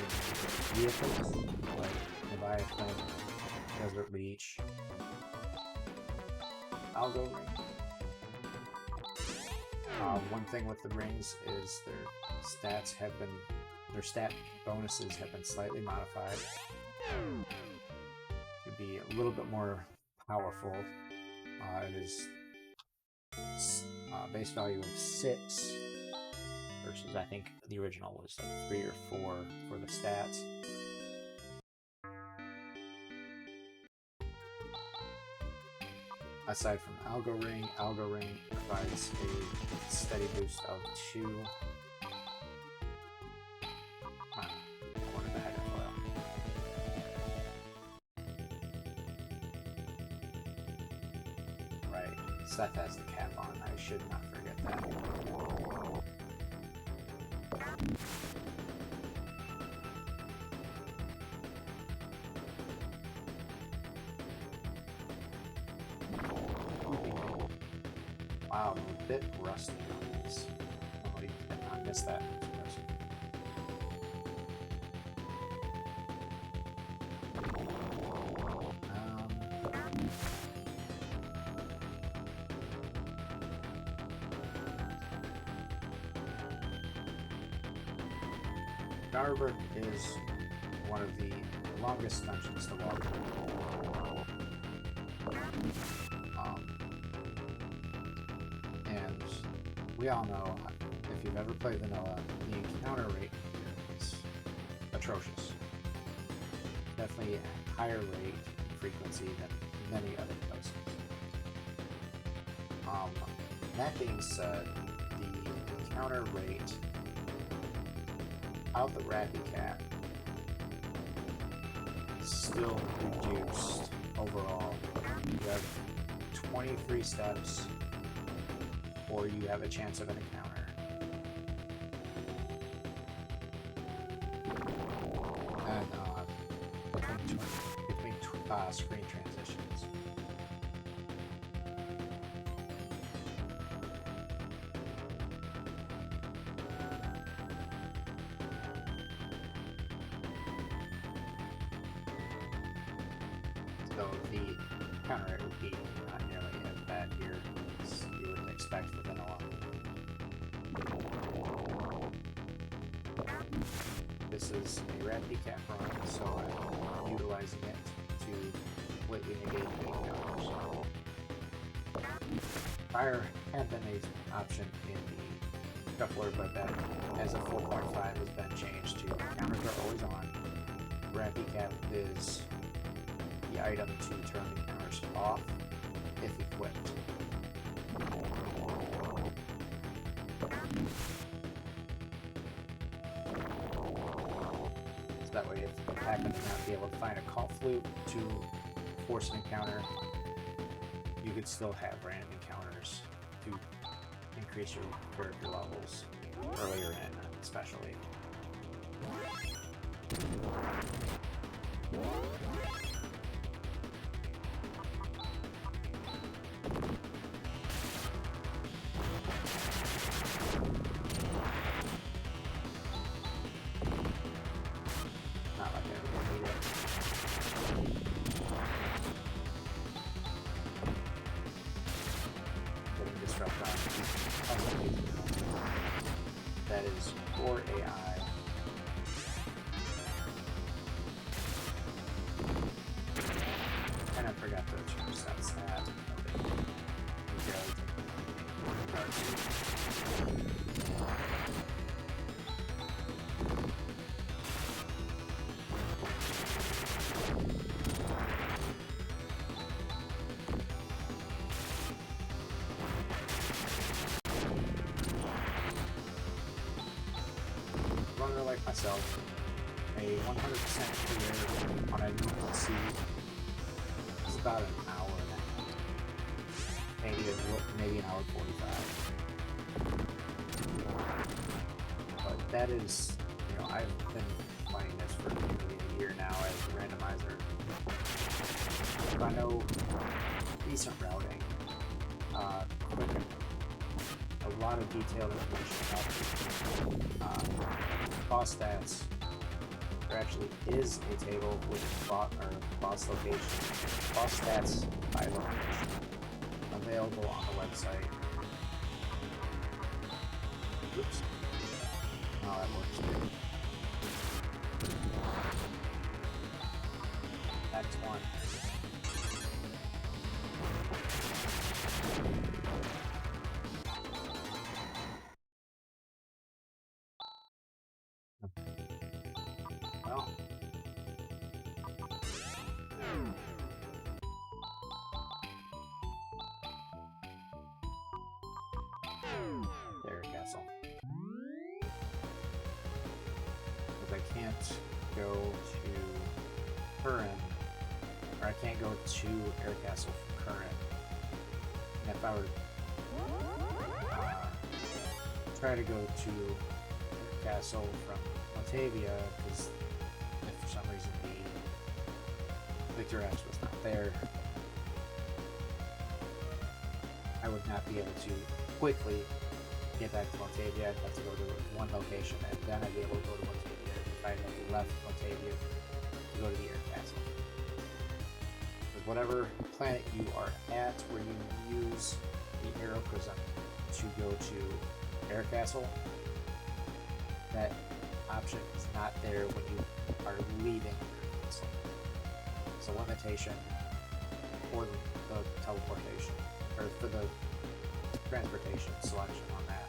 vehicles, like Leviathan, Desert Leech, Algo Ring. One thing with the rings is their stat bonuses have been slightly modified to be a little bit more powerful. It is base value of 6 versus I think the original was like 3 or 4 for the stats. Aside from Algo Ring provides a steady boost of 2. Corner the header foil. Right, Seth has the cap on. I should not forget that. Wow, I'm a bit rusty on these. I missed that. Garber is one of the longest dungeons to walk through. And we all know, if you've ever played vanilla, the encounter rate is atrocious. Definitely a higher rate and frequency than many other places. That being said, the encounter rate out the Rappy Cap is still reduced overall. You have 23 steps, or you have a chance of an encounter. And between screen transitions. So the counter rate would be not nearly as bad here as you would expect for vanilla. This is a rapid cap run, so I'm utilizing it to completely negate the counters. Fire had been an option in the shuffler, but that as a 4.5 has been changed to counters are always on. Rapid cap is the item to turn the counters off if equipped. So that way, if you happen to not be able to find a call flute to force an encounter, you could still have random encounters to increase your character levels earlier in, especially. Not like everyone need it. Getting disrupt on that is for AI. And I forgot to change that stat. Runner like myself, a 100% clear on a new C is about an hour and a half. Maybe an hour 45. But that is, you know, I've been playing this for nearly a year now as a randomizer. If I know decent routing, quick, a lot of detailed information about boss stats. There actually is a table with boss location, boss stats by location, available on the website. Oops. Oh, that works good. Next one. Well. There, castle. Because I can't go to current, or I can't go to Air Castle from current. And if I were try to go to Air Castle from Montavia, because if for some reason the Victor X was not there, I would not be able to quickly get back to Montavia. I'd have to go to one location, and then I'd be able to go to Montavia if I had left Montavia to go to the Air Castle. Because whatever planet you are at where you use the Arrow Prism to go to Air Castle, that option is not there when you are leaving Air Castle. It's a limitation for the teleportation, or for the transportation selection on that.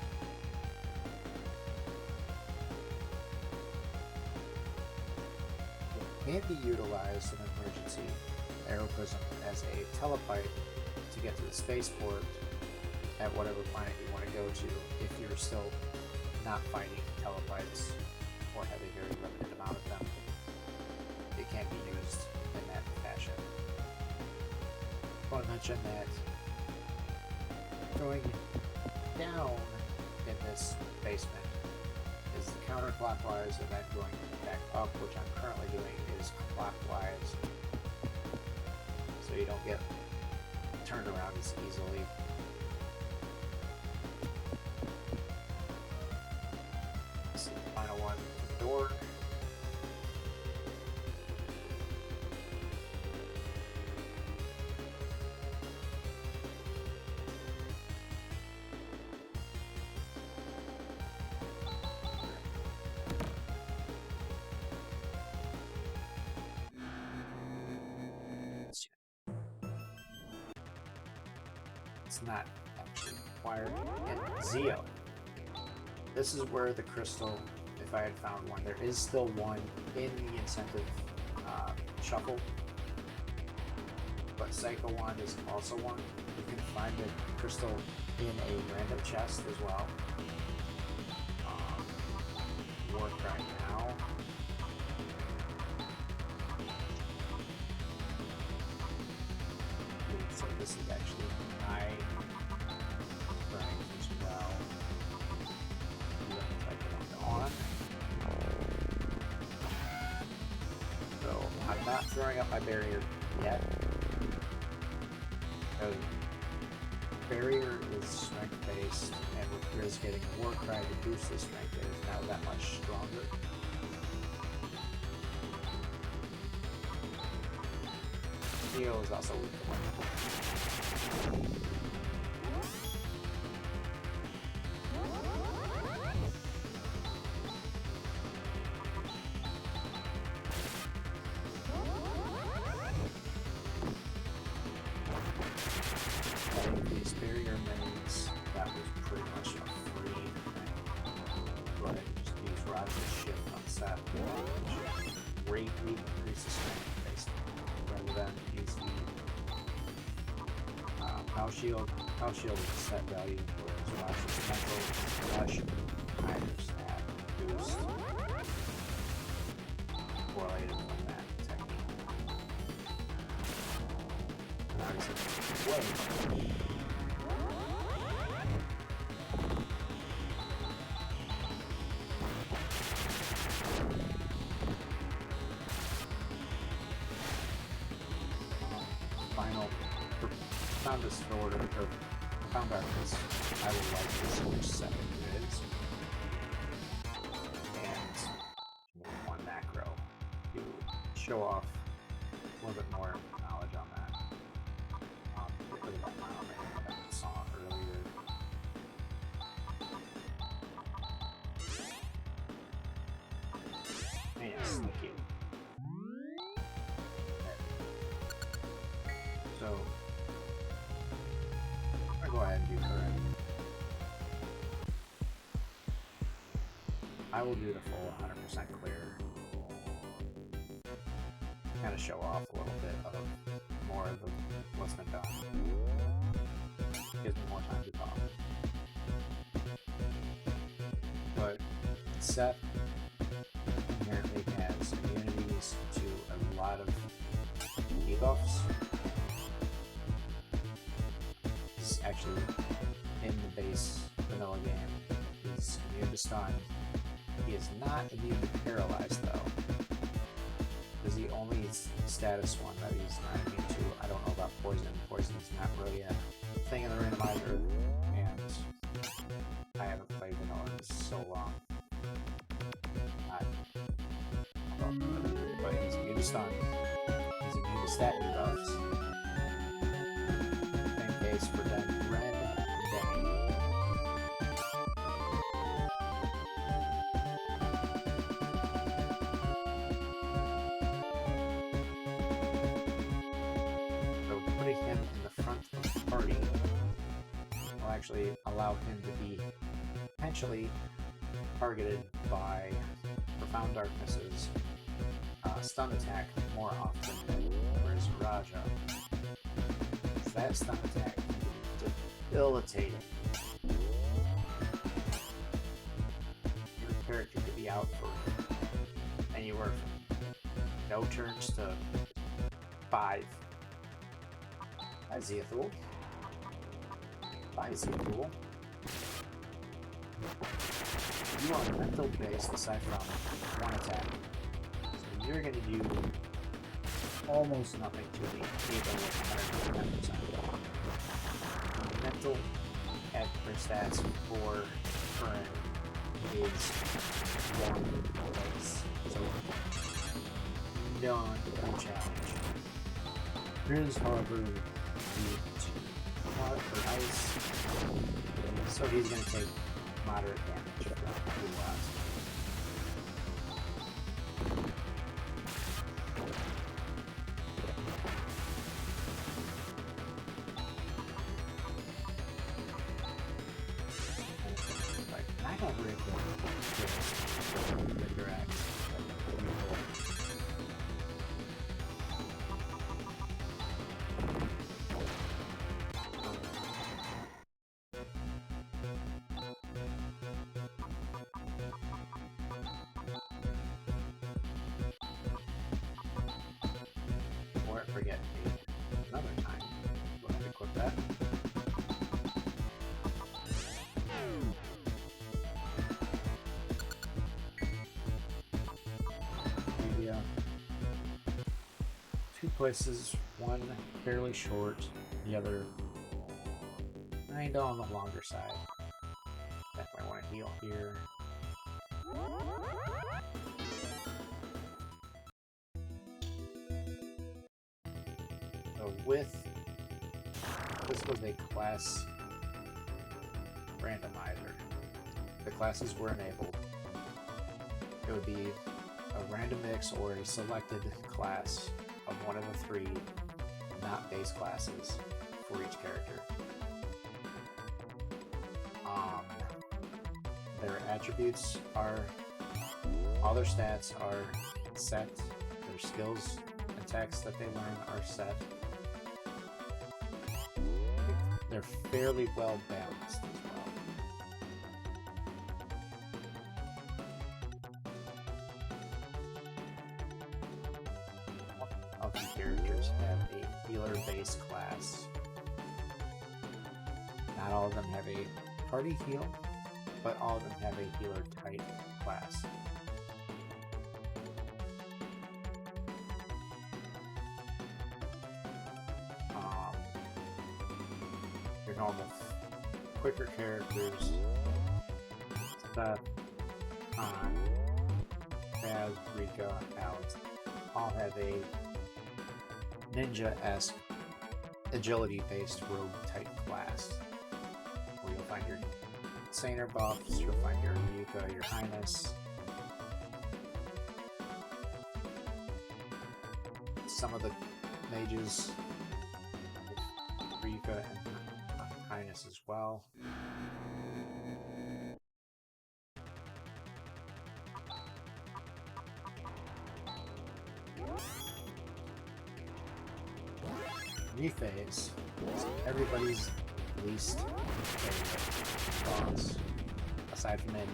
It can be utilized in an emergency Arrow Prism as a telepipe to get to the spaceport at whatever planet you want to go to if you're still not finding telepipes or have a very limited amount of them. It can be used in that fashion. I want to mention that going down in this basement is the counterclockwise, and then going back up, which I'm currently doing, is clockwise. you don't get turned around as easily. This is the final one, the door. It's not actually required. And Zeo. This is where the crystal, if I had found one, there is still one in the incentive shuffle. But Psycho Wand is also one. You can find the crystal in a random chest as well. Work right now. So this is actually my strength as well. On. So I'm not throwing up my barrier yet. Because barrier is strength based, and with Grizz getting a war cry to boost the strength, it is now that much stronger. Theo is also weak to one. These barrier minis, that was pretty much a free thing. Go ahead and just use Roger's shift on set, which greatly increases strength based rather than use the power shield. Power shield is a set value, whereas Roger's mental flash hiders that boost correlated from that technique. Now he's way. Final found this order or found darkness. I would like to see which second it is. And one macro to show off a little bit more knowledge on that. Get rid of that mile man that we saw earlier. Yes, thank you. So, I'm going to go ahead and do current. I will do the full 100% clear. Kind of show off a little bit of more of the, what's been done. Gives me more time to talk. But Seth inherently has immunities to a lot of debuffs. He's actually in the base vanilla game. He's immune to stun. He is not immune to paralyzed though. Is the only status one that he's not immune to. I don't know about poison. Poison is not really a thing in the randomizer, and I haven't played vanilla in so long. But he's immune to stun. He's immune to stat debuffs. Same case for Red and Day. So putting him in the front of the party will actually allow him to be potentially targeted by Profound Darkness's stun attack more often, whereas Raja, that stun attack can be debilitating. Your character could be out for anywhere from no turns to 5. Hi Zeathul. Bye Zeathul. You are mental based aside from one attack. So you're going to do almost nothing to the even with 110%. Mental extra stats for current is 1 place, so none of challenge. Grizz, however, need water or ice, so he's going to take moderate damage from the last. Forget another time. We'll have to equip that. Maybe 2 places, one fairly short, the other kinda on the longer side. Definitely want to heal here. This was a class randomizer. The classes were enabled. It would be a random mix or a selected class of one of the 3 not base classes for each character. Their attributes are, all their stats are set, their skills and attacks that they learn are set. They're fairly well balanced as well. All the characters have a healer-based class. Not all of them have a party heal, but all of them have a healer-type class. Normal, quicker characters, Seth, Han, Baz, Rika, Alex, all have a ninja-esque, agility-based rogue-type class, where you'll find your Saner buffs, you'll find your Yuka, your Highness. Some of the mages, Rika and Highness as well. Rephase is everybody's least favorite boss, aside from in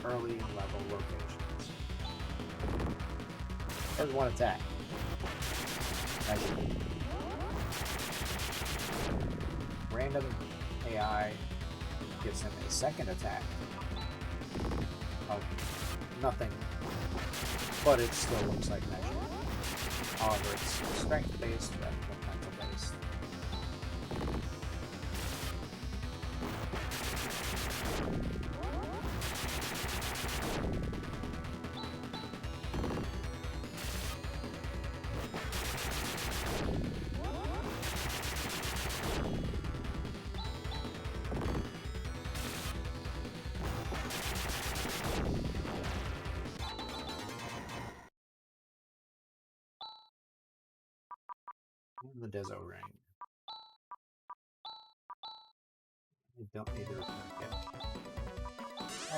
early level locations. There's one attack. Random AI gives him a second attack of nothing, but it still looks like magic. However, it's strength-based rather than mental-based. The Dezo ring. I don't need to get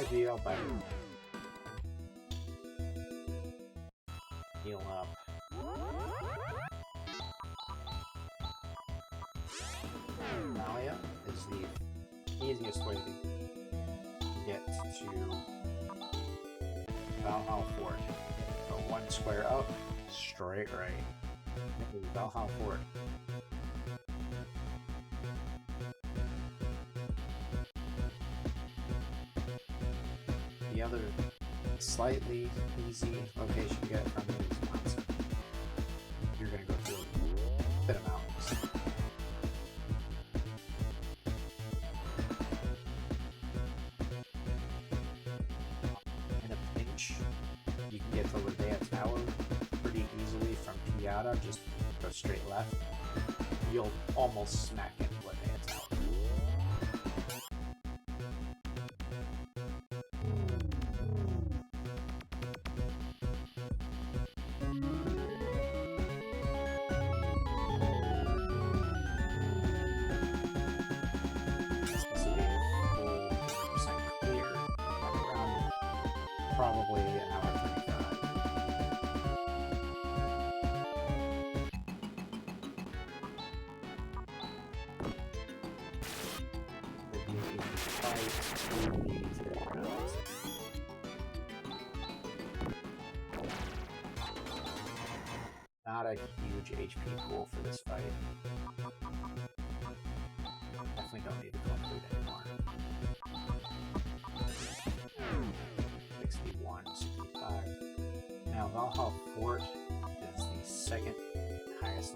IV, I'll buy it. Heal up. Malia is the easiest way to get to Valhalla Fort. Go 1 square up, straight right. Valhalla Fort. The other slightly easy location to get from it is Monster. You're get to Ladea Tower pretty easily from Piata, just go straight left. You'll almost smack into Ladea Tower. Probably an hour 35. Not a huge HP pool for this fight. Definitely don't need to complete anymore. 61, 65. Now, Valhalla Fort is the second highest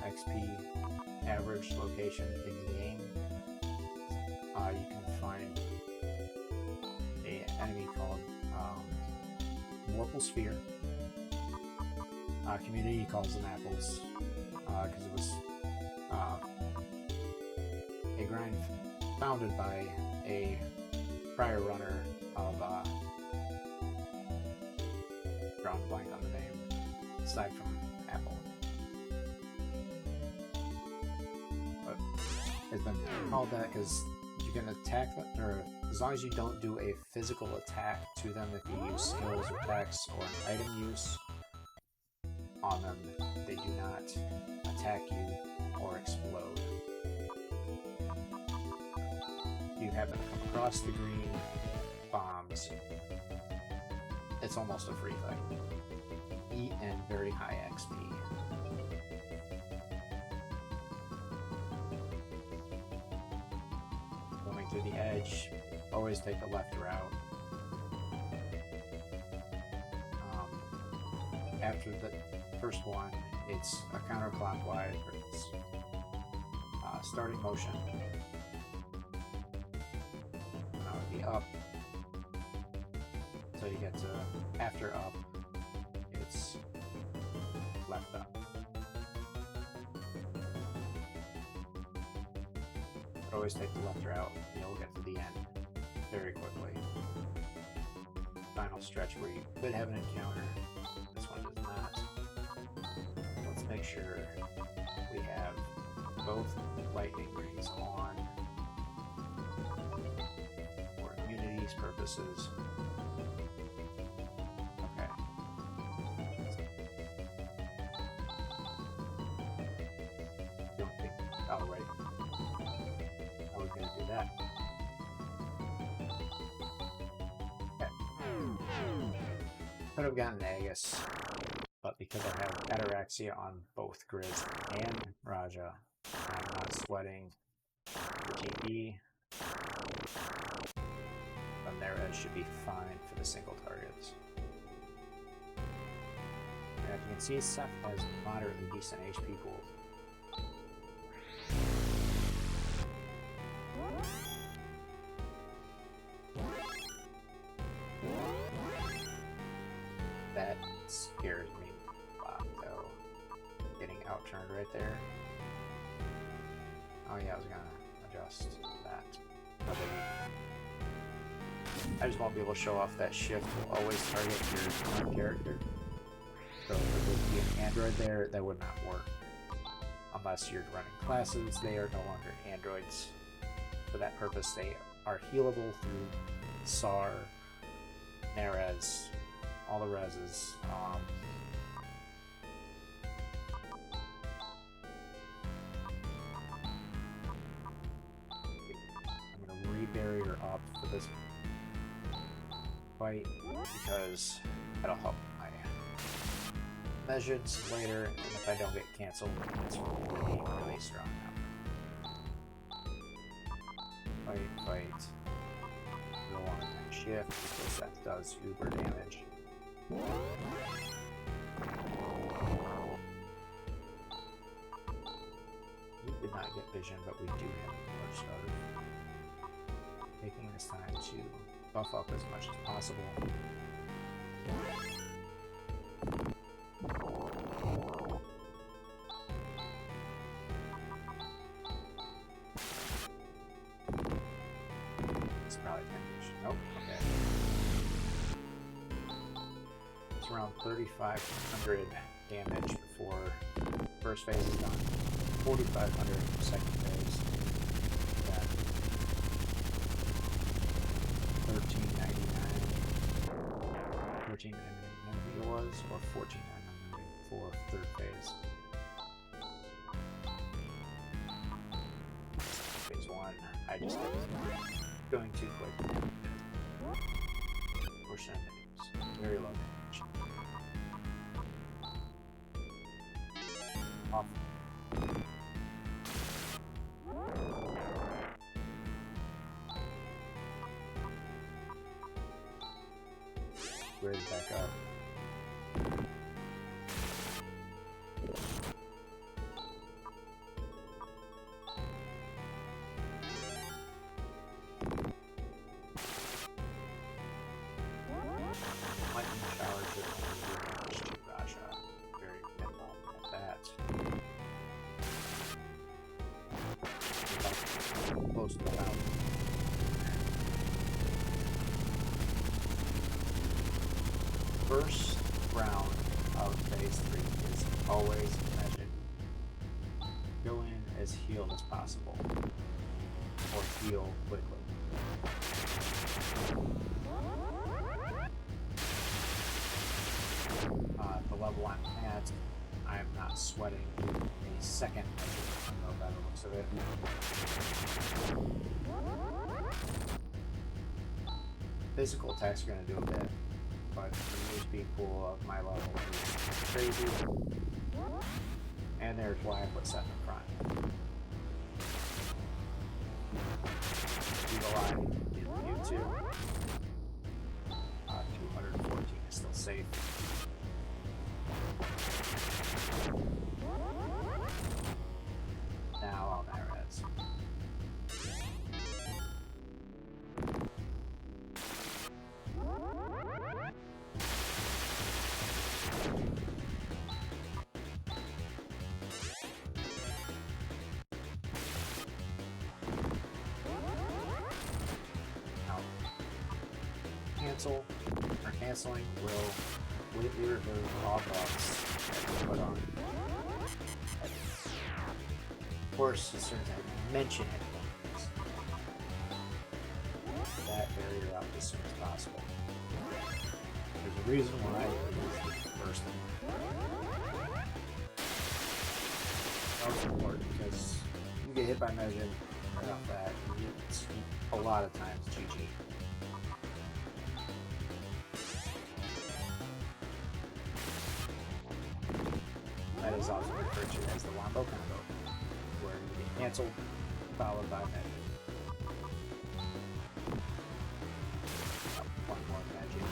XP average location in the game. You can find an enemy called Morphle Sphere. Community calls them apples because it was a grind founded by a prior runner of drawing blank on the name, aside from Apple. But it's been called that because you can attack them, or as long as you don't do a physical attack to them, if you use skills, attacks, or an item use on them, they do not attack you or explode. You happen to come across the green bombs, it's almost a free fight. E and very high XP. Going through the edge, always take the left route. After the first one, it's a counterclockwise, or it's starting motion. That would be up. So you get to, after up, it's left up. But always take the left route, you'll get to the end very quickly. Final stretch where you could have an encounter. This one does not. Let's make sure we have both lightning rings on for immunity's purposes. Okay. Don't think. Oh, right. I was going to do that. Could have gotten Nagus, but because I have Ataraxia on both Grizz and Raja, I'm not sweating the TP. But their edge should be fine for the single targets. And as you can see, Seth has moderately decent HP pool. That scares me a lot, though. Getting outturned right there. Oh yeah, I was gonna adjust that. No biggie. I just won't be able to show off that shift will always target your current character. So if it would be an android there, that would not work. Unless you're running classes, they are no longer androids. For that purpose, they are healable through SAR, Nerez, all the reses. I'm going to re-barrier up for this fight because that'll help my measures later, and if I don't get canceled, it's really, really strong now. Fight. Go on and shift because that does uber damage. We did not get vision, but we do have more starter. Taking this time to buff up as much as possible. It's probably finished. Nope. Okay. It's around 3,500 damage before first phase is done. 4,500 second phase. That 1399. 1399 I think it was, or 1499 for third phase. Phase 1, I just kept going too quick. Portion of enemies. Very low damage. Off. Raise back up. Lightning shower should only do damage to Raja. Very minimal at that. Close to the mountain. First round of phase 3 is always magic. Go in as healed as possible. Or heal quickly. The level I'm at, I'm not sweating a second. I don't know by the looks of it. Physical attacks are going to do a bit, but the new speed pool of my level is crazy. And there's why I put 7 in front. Eagle Eye in YouTube. 214 is still safe. Now I'll res. Now, canceling will completely remove all buffs that we put on. Of course, as soon as I mention it, that barrier out as soon as possible. There's a reason why I use the first thing. That's important because you get hit by Measure right off that, it's a lot of times GG. That is also referred to as the Wombo combo, where you get canceled, followed by magic. One more magic.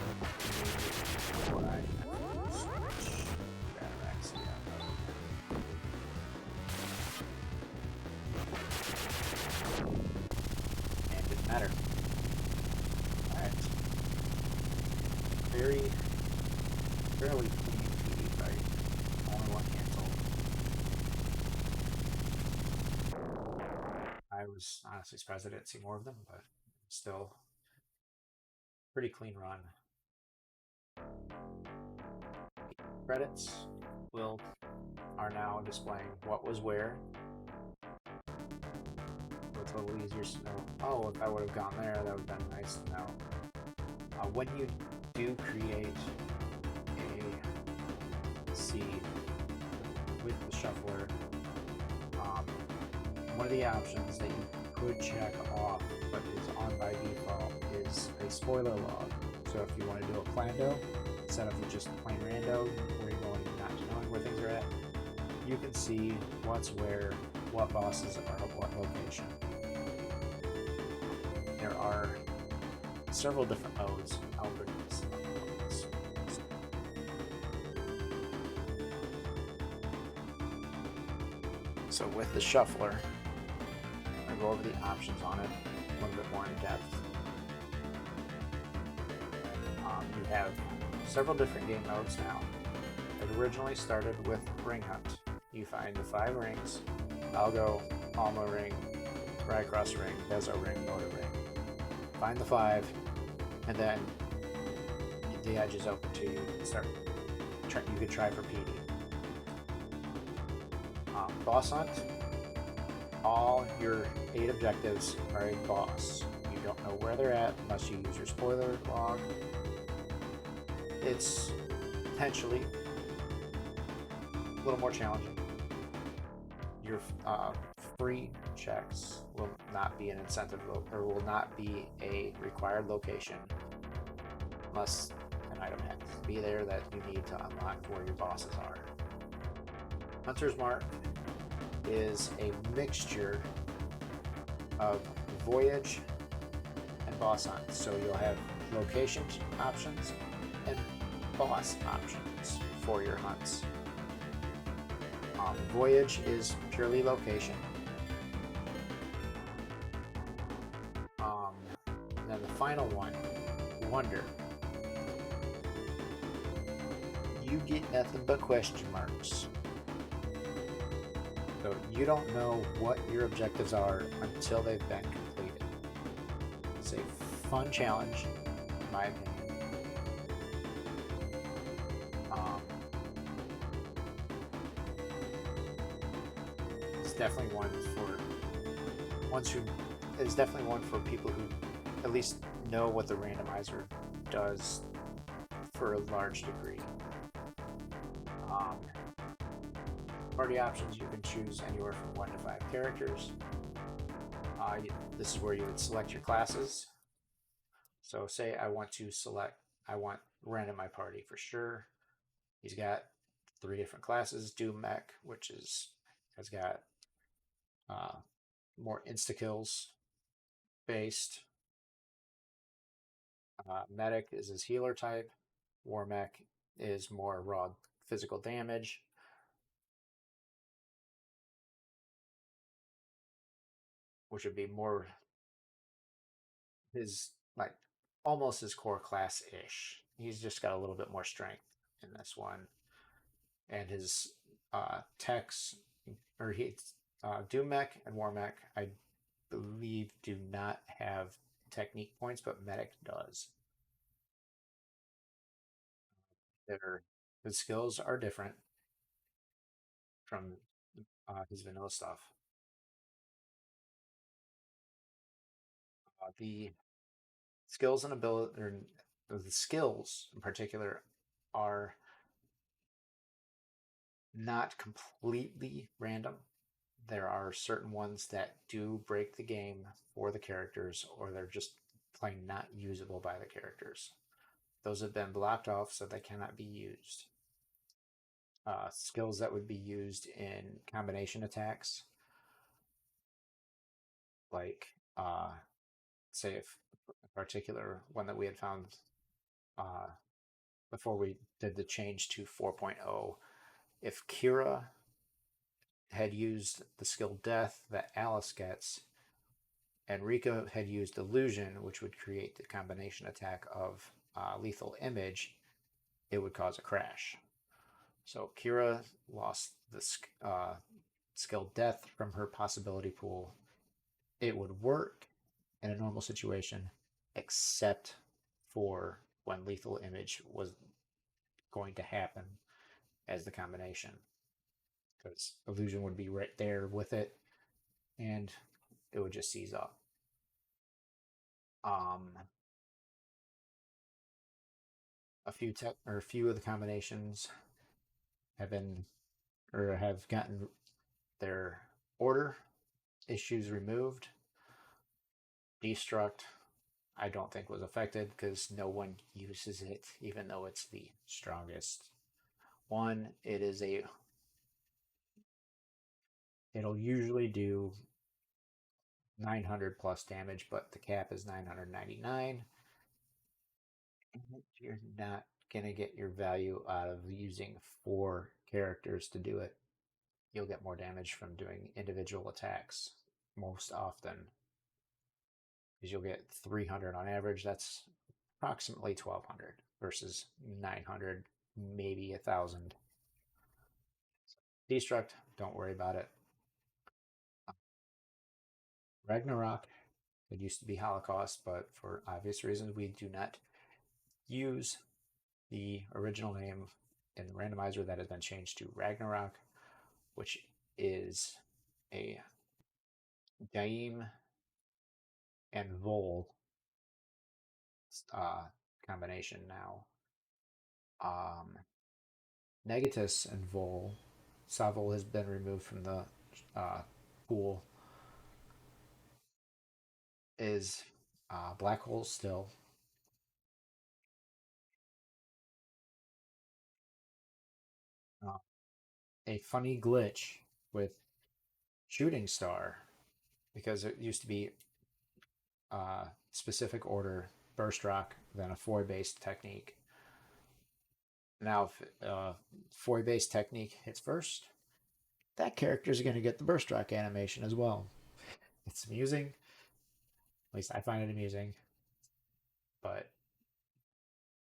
Before I switch. Batarax, and it didn't matter. Alright. Fairly clean PD fight. Only one cancel. I was honestly surprised I didn't see more of them, but still pretty clean run. Credits are now displaying what was where. So it's a little easier to know. Oh, if I would have gone there, that would have been nice to know. When you do create a seed with the shuffler, one of the options that you could check off, but is on by default, is a spoiler log. So if you want to do a plando, instead of just plain rando, where you're going not knowing where things are at, you can see what's where, what bosses are at what location. There are several different modes, algorithms. So with the shuffler, I go over the options on it a little bit more in depth. You have several different game modes now. It originally started with Ring Hunt. You find the 5 rings: Algo, Alma Ring, Rycross Ring, Bezo Ring, Motor Ring. find the 5, and then the edge is open to you. You could try for PD. Boss hunt. All your 8 objectives are a boss. You don't know where they're at unless you use your spoiler log. It's potentially a little more challenging. Your free checks will not be an incentive or will not be a required location unless an item has to be there that you need to unlock where your bosses are. Hunter's Mark is a mixture of voyage and boss hunt. So you'll have location options and boss options for your hunts. Voyage is purely location. And then the final one, Wonder. You get nothing but question marks. So you don't know what your objectives are until they've been completed. It's a fun challenge, in my opinion. It's definitely one for people who at least know what the randomizer does for a large degree. Party options, you can choose anywhere from 1 to 5 characters. This is where you would select your classes. So say I want Random my party for sure. He's got 3 different classes. Doom Mech, which has got more insta-kills based. Medic is his healer type. War Mech is more raw physical damage. Which would be more his, like, almost his core class-ish. He's just got a little bit more strength in this one. And his techs, or Doom Mech and War Mech, I believe do not have technique points, but Medic does. His skills are different from his vanilla stuff. The skills and ability, or the skills in particular, are not completely random. There are certain ones that do break the game for the characters, or they're just plain not usable by the characters. Those have been blocked off so they cannot be used. Skills that would be used in combination attacks, like say if a particular one that we had found before we did the change to 4.0, if Kira had used the skill Death that Alice gets, and Rika had used Illusion, which would create the combination attack of Lethal Image, it would cause a crash. So Kira lost the skill Death from her possibility pool. It would work in a normal situation, except for when Lethal Image was going to happen as the combination, because Illusion would be right there with it, and it would just seize up. A few of the combinations have gotten their order issues removed. Destruct, I don't think was affected because no one uses it, even though it's the strongest one. It'll usually do 900 plus damage, but the cap is 999. You're not gonna get your value out of using 4 characters to do it. You'll get more damage from doing individual attacks most often, because you'll get 300 on average. That's approximately 1200 versus 900, maybe 1000. Destruct, don't worry about it. Ragnarok It used to be Holocaust, but for obvious reasons, we do not use the original name in the randomizer. That has been changed to Ragnarok, which is a Daim and Vol combination now. Negatus and Vol. Savol has been removed from the pool. Is Black Hole still. A funny glitch with Shooting Star, because it used to be specific order burst rock, then a foy based technique. Now, if foy based technique hits first, that character is going to get the burst rock animation as well. It's amusing. At least I find it amusing. But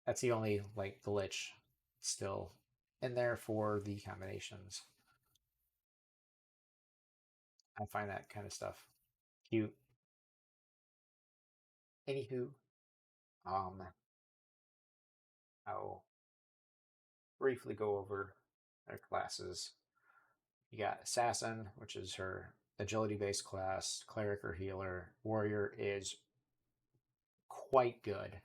that's the only like glitch still in there for the combinations. I find that kind of stuff cute. Anywho, I'll briefly go over their classes. You got Assassin, which is her agility-based class. Cleric or healer. Warrior is quite good.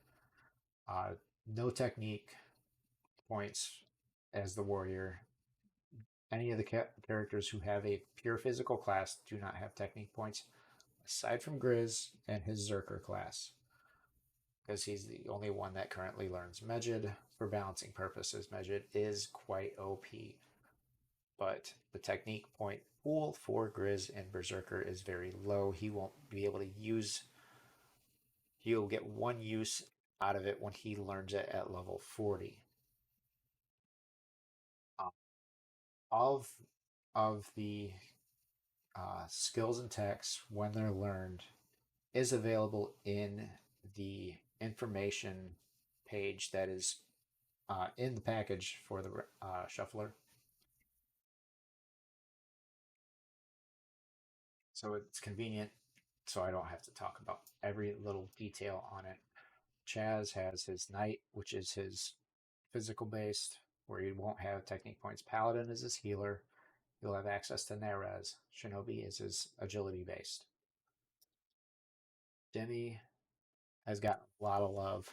No technique points as the warrior. Any of the characters who have a pure physical class do not have technique points, aside from Grizz and his Zerker class, because he's the only one that currently learns Megid for balancing purposes. Megid is quite OP, but the technique point pool for Grizz and Berserker is very low. He won't be able to use. He'll get one use out of it when he learns it at level 40. All of the skills and techs, when they're learned, is available in the information page that is in the package for the shuffler. So it's convenient, so I don't have to talk about every little detail on it. Chaz has his Knight, which is his physical based, where he won't have technique points. Paladin is his healer. He'll have access to Nerez. Shinobi is his agility based. Demi has got a lot of love,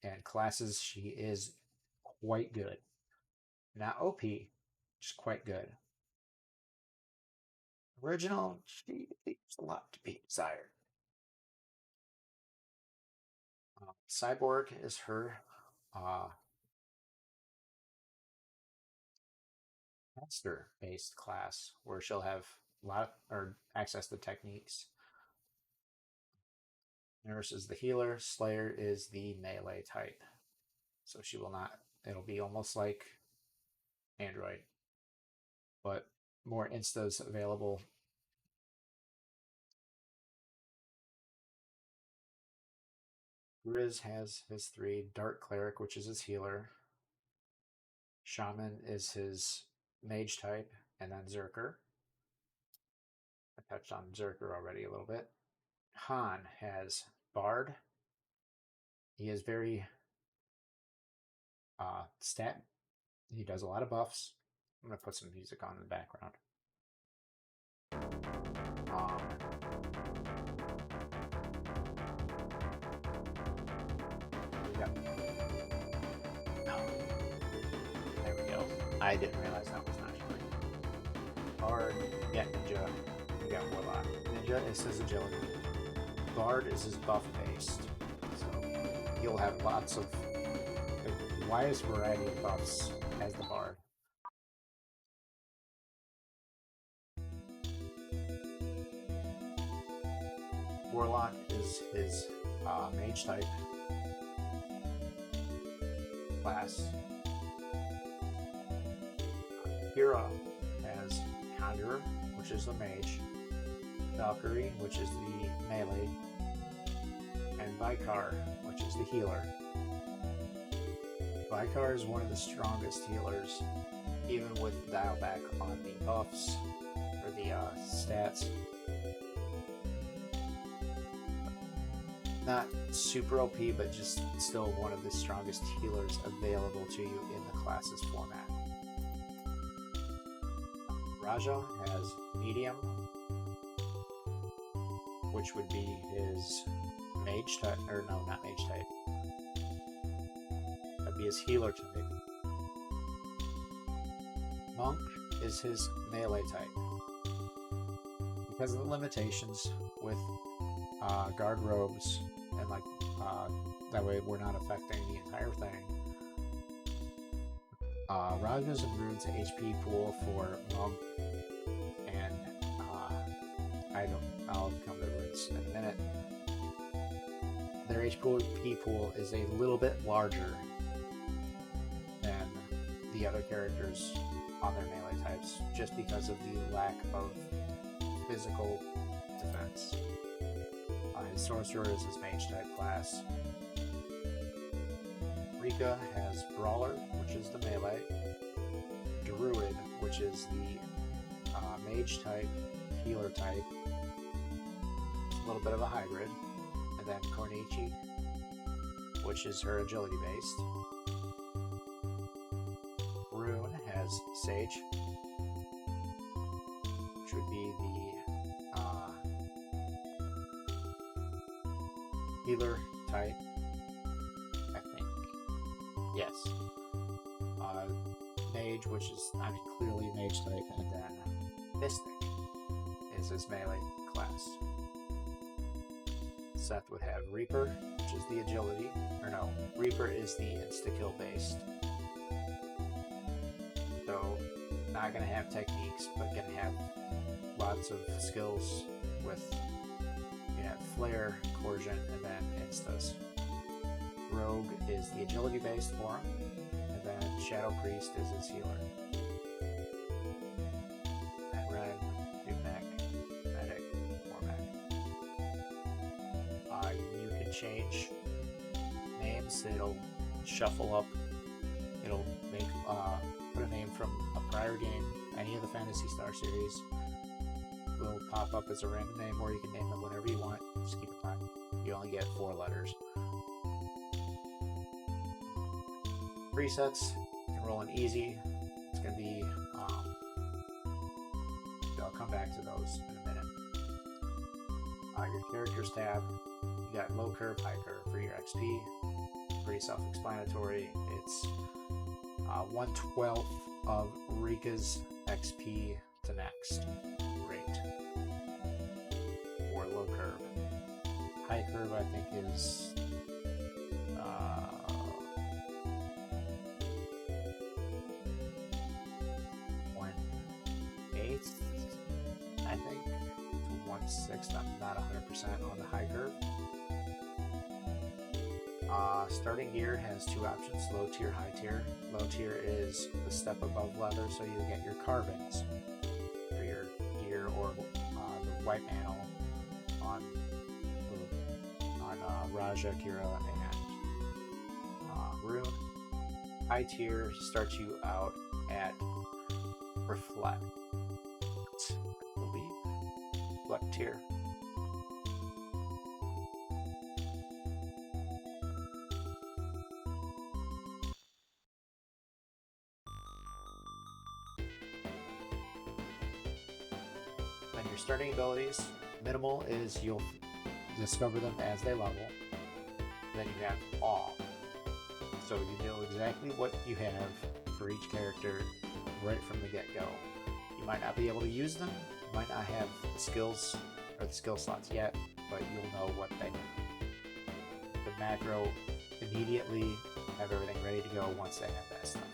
and classes she is quite good. Not OP, just quite good. Original, she leaves a lot to be desired. Cyborg is her master-based class, where she'll have a lot or access to techniques. Nurse is the healer. Slayer is the melee type, so she will not. It'll be almost like Android, but more instas available. Grizz has his 3. Dark Cleric, which is his healer. Shaman is his mage type, and then Zerker. I touched on Zerker already a little bit. Han has Bard. He is very stat. He does a lot of buffs. I'm going to put some music on in the background. There we go. I didn't realize that was not showing. Bard, yeah, Ninja. We got Warlock. Ninja is his agility. Bard is his buff based. So he'll have lots of the widest variety of buffs as the Bard. Warlock is his mage type class. Hera has Conjurer, which is the mage. Valkyrie, which is the melee. And Vikar, which is the healer. Vikar is one of the strongest healers, even with dial back on the buffs or the stats. not super OP, but just still one of the strongest healers available to you in the class's format. Raja has medium, which would be his mage type, or no, not mage type. That'd be his healer type. Monk is his melee type. Because of the limitations with guard robes and like that way we're not affecting the entire thing. Raja's and Rune's HP pool for Monk and I'll come to Rune's in a minute. Their HP pool is a little bit larger than the other characters on their melee types, just because of the lack of physical defense. His sorcerer is his mage type class. Rika has brawler, which is the melee. Druid, which is the mage type, healer type. A little bit of a hybrid. And then Kornichi, which is her agility based. Rune has Sage, which would be the healer type, I think. Yes. Mage, which is, clearly mage type, and then Mystic is his melee class. Seth would have Reaper, which is the agility, or no, Reaper is the insta-kill based. So, not gonna have techniques, but gonna have lots of skills with, you know, Flare, Coercion, and then instas. Rogue is the agility based for him, and then Shadow Priest is his healer. And Red, Mech, Medic, Mech. You can change names, it'll shuffle up, it'll make put a name from a prior game, any of the Phantasy Star series will pop up as a random name, or you can name them whatever you want. Just keep in mind, you only get 4 letters. Presets, you can roll an easy. It's going to be, I'll come back to those in a minute. Your characters tab, you got low curve, high curve for your XP. Pretty self-explanatory. It's 1/12 of Rika's XP to next rate for low curve. High curve, I think, is 1/8, I think, to 1/6. I'm not 100% on the high curve. Starting gear has 2 options, low tier, high tier. Low tier is the step above leather, so you get your carvings for your gear, or the white panel on Raja, Kira, and Rune. High tier starts you out at Reflect, I believe. Reflect tier. Then your starting abilities, minimal is you'll discover them as they level. Then you have awe. So you know exactly what you have for each character right from the get-go. You might not be able to use them, you might not have the skills or the skill slots yet, but you'll know what they do. The macro immediately have everything ready to go once they have that stuff.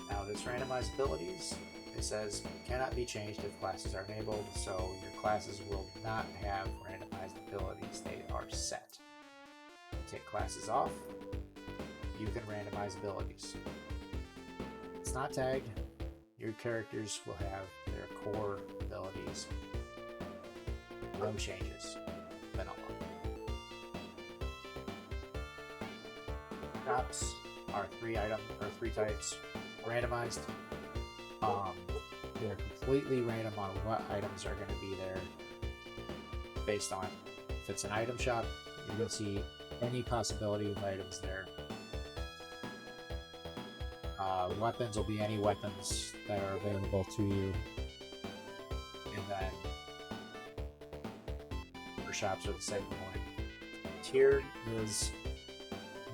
Now this randomized abilities, it says cannot be changed if classes are enabled, so your classes will not have randomized abilities, they are set. Take classes off, you can randomize abilities. It's not tagged, your characters will have their core abilities. No changes. Vanilla. Drops are 3 types. Randomized. They're completely random on what items are going to be there based on if it's an item shop, you're going to see any possibility of items there. Weapons will be any weapons that are available to you. And then for shops are the same point. Tiered is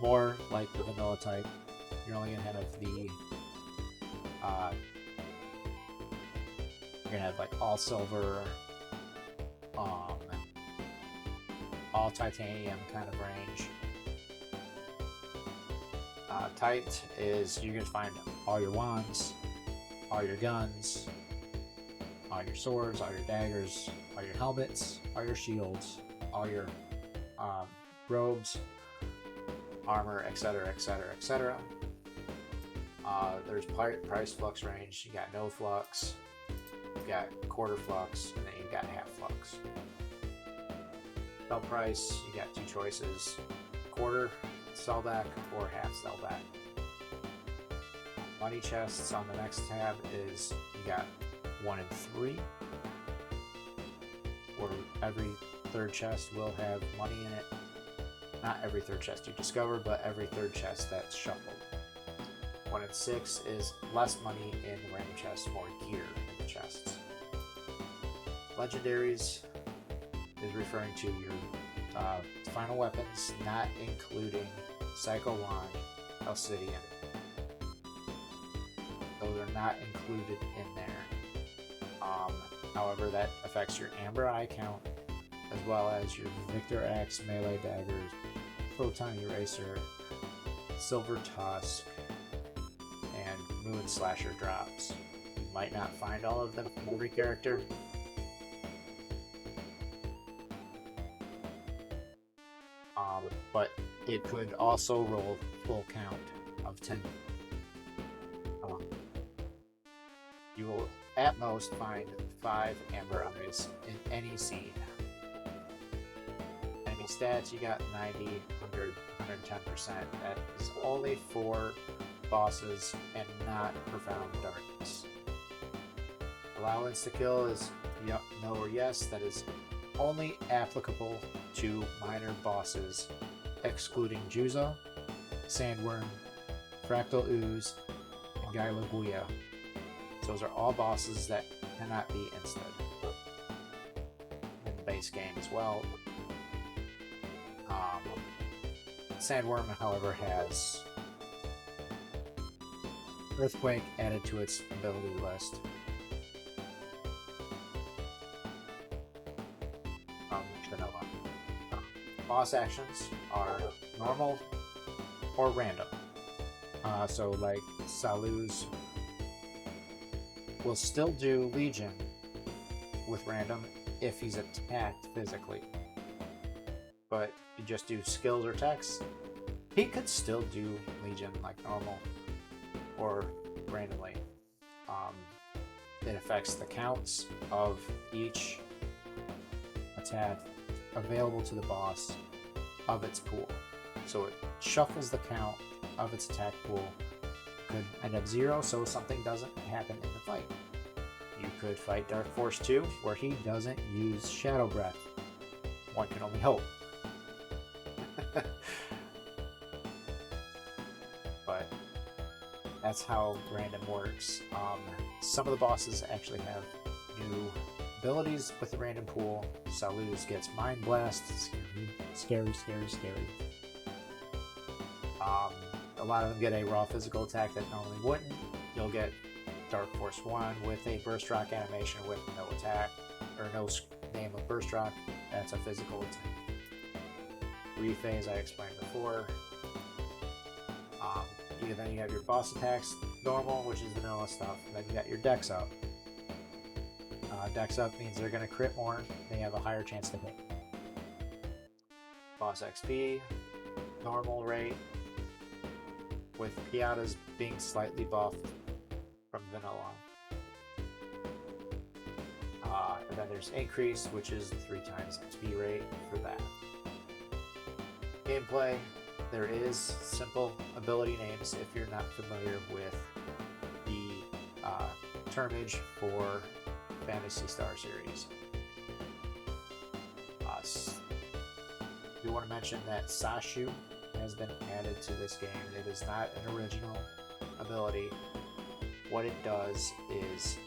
more like the vanilla type. You're only gonna have the you're gonna have like all silver, all titanium kind of range. Tight is you're gonna find all your wands, all your guns, all your swords, all your daggers, all your helmets, all your shields, all your robes, armor, etc., etc., etc. There's price flux range. You got no flux, you got quarter flux, and then you got half flux. Sell price, you got two choices: quarter sellback or half sellback. Money chests on the next tab is you got 1 and 3, or every third chest will have money in it. Not every third chest you discover, but every third chest that's shuffled. 1 and 6 is less money in the random chest, more gear in the chests. Legendaries is referring to your final weapons, not including Psycho Wand, Obsidian. Those are not included in there. However, that affects your Amber Eye count, as well as your Victor Axe, Melee Daggers, Photon Eraser, Silver Tusk, and Moon Slasher drops. You might not find all of them from every character. But it could also roll full count of 10. You will at most find 5 Amber Eyes in any seed. Enemy stats, you got 90, 100, 110%. That is only for bosses and not Profound Darkness. Allowance to kill is no or yes. That is only applicable to minor bosses, excluding Juzo, Sandworm, Fractal Ooze, and Gailaguya. Those are all bosses that cannot be instant in the base game as well. Sandworm, however, has Earthquake added to its ability list. Vanilla. Boss actions are normal or random. So like Salu's will still do Legion with random if he's attacked physically. But if you just do skills or text, he could still do Legion like normal or randomly. It affects the counts of each attack available to the boss of its pool. So it shuffles the count of its attack pool. Could end up 0, so something doesn't happen in the fight. You could fight Dark Force 2, where he doesn't use Shadow Breath. One can only hope. But that's how random works. Some of the bosses actually have new abilities with the random pool. Salu's gets Mind Blast. Scary. A lot of them get a raw physical attack that normally wouldn't. You'll get Dark Force 1 with a Burst Rock animation with no attack, or no name of Burst Rock. That's a physical attack. Rephase, I explained before. Then you have your boss attacks, normal, which is vanilla stuff. And then you got your Dex Up. Dex Up means they're going to crit more. They have a higher chance to hit. Boss XP, normal rate, with Piata's being slightly buffed from vanilla. And then there's increase, which is 3 times XP rate for that. Gameplay, there is simple ability names if you're not familiar with the termage for Phantasy Star Series. We want to mention that Sashu has been added to this game. It is not an original ability. What it does is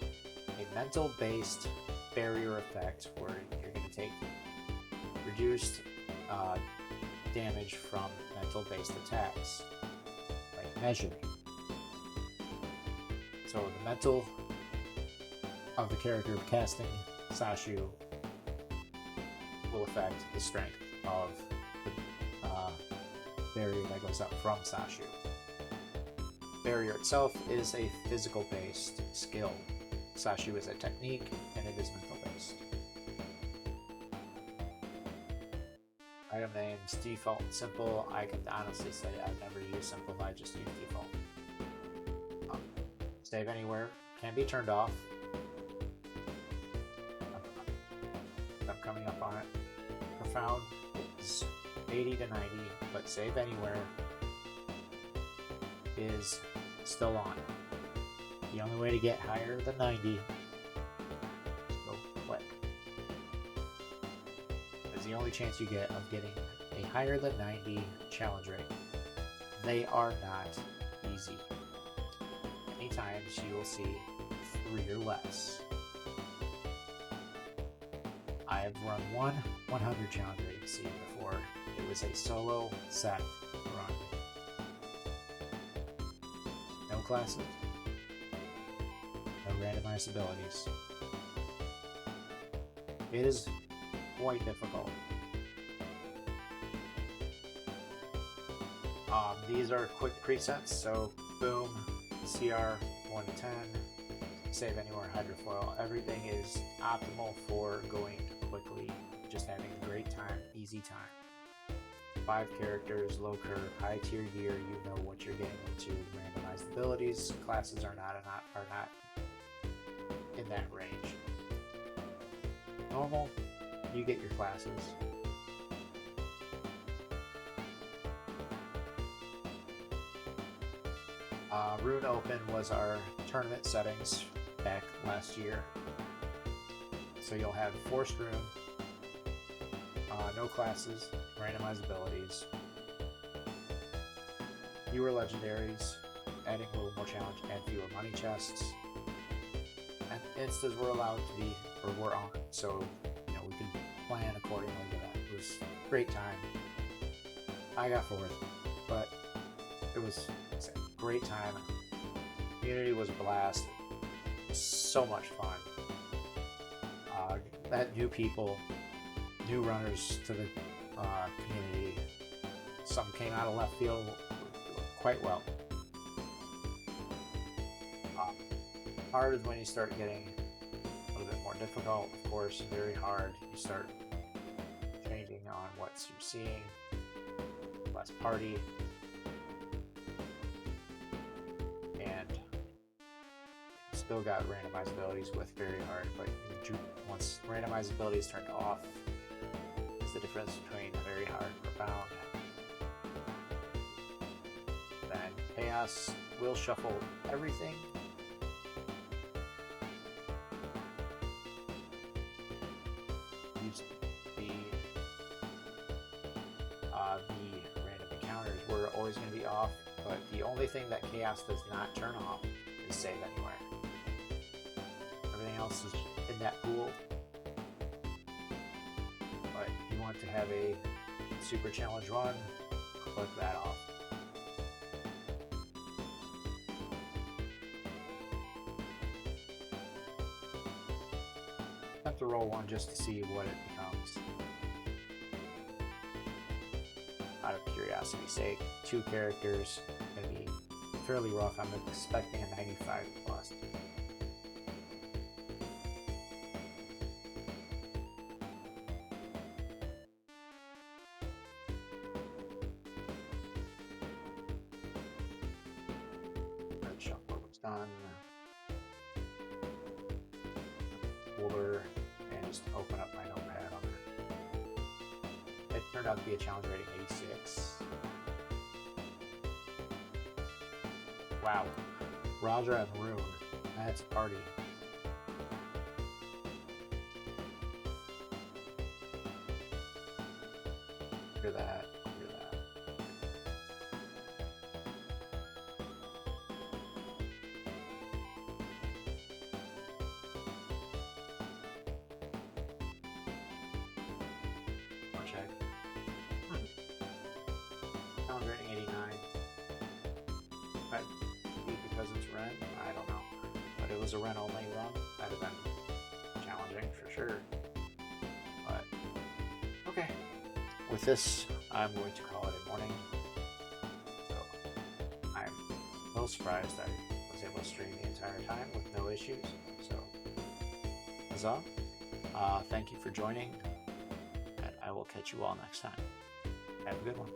a mental-based barrier effect where you're going to take reduced damage from mental-based attacks, like measuring. So the mental of the character casting Sashu will affect the strength of the barrier that goes up from Sashu. Barrier itself is a physical-based skill. Sashu is a technique, and it is mental-based. Item names, default and simple. I can honestly say I've never used simple, I just use default. Save anywhere can be turned off. I'm coming up on it. Profound is 80 to 90, but save anywhere is still on. The only way to get higher than 90 is go click. It's the only chance you get of getting a higher than 90 challenge rate. They are not easy. Many times you will see 3 or less. I have run one 100 challenge rate scene before. It was a solo set run. No classes. No randomized abilities. It is quite difficult. These are quick presets, so boom, CR 1 to 10, save anywhere, hydrofoil. Everything is optimal for going quickly, just having a great time, easy time. 5 characters, low curve, high tier gear. You know what you're getting into. Randomized abilities, classes are not in that range. Normal, you get your classes. Rune Open was our tournament settings back last year. So you'll have Forced Rune, no classes, randomized abilities, fewer legendaries, adding a little more challenge, and fewer money chests. And instas were allowed to be, or were on, so you know we could plan accordingly to that. It was a great time. I got 4th, but it was a great time. Community was a blast. So much fun. Met new people, new runners to the community. Some came out of left field quite well. Hard is when you start getting a little bit more difficult, of course, very hard. You start changing on what you're seeing, less party, and still got randomized abilities with very hard, but once randomized abilities turned off, is the difference between very hard and profound. Then chaos will shuffle everything. Use the random encounters were always going to be off, but the only thing that chaos does not turn off is save anywhere. Everything else is in that pool. But if you want to have a super challenge run, click that off. Have to roll one just to see what it becomes. Out of curiosity's sake, 2 characters, gonna be fairly rough. I'm expecting a 95 plus. Red shuffle was done. Folder and just open up my notepad on it. It turned out to be a challenge rating 86. Wow. Raja and Rune. That's a party. Here challenge rating 89. Might be because it's Ren, I don't know. But it was a Ren only run. That'd have been challenging for sure. But okay. With this, I'm going to call it a morning. So I'm a little surprised I was able to stream the entire time with no issues. So huzzah. Thank you for joining, and I will catch you all next time. Have a good one.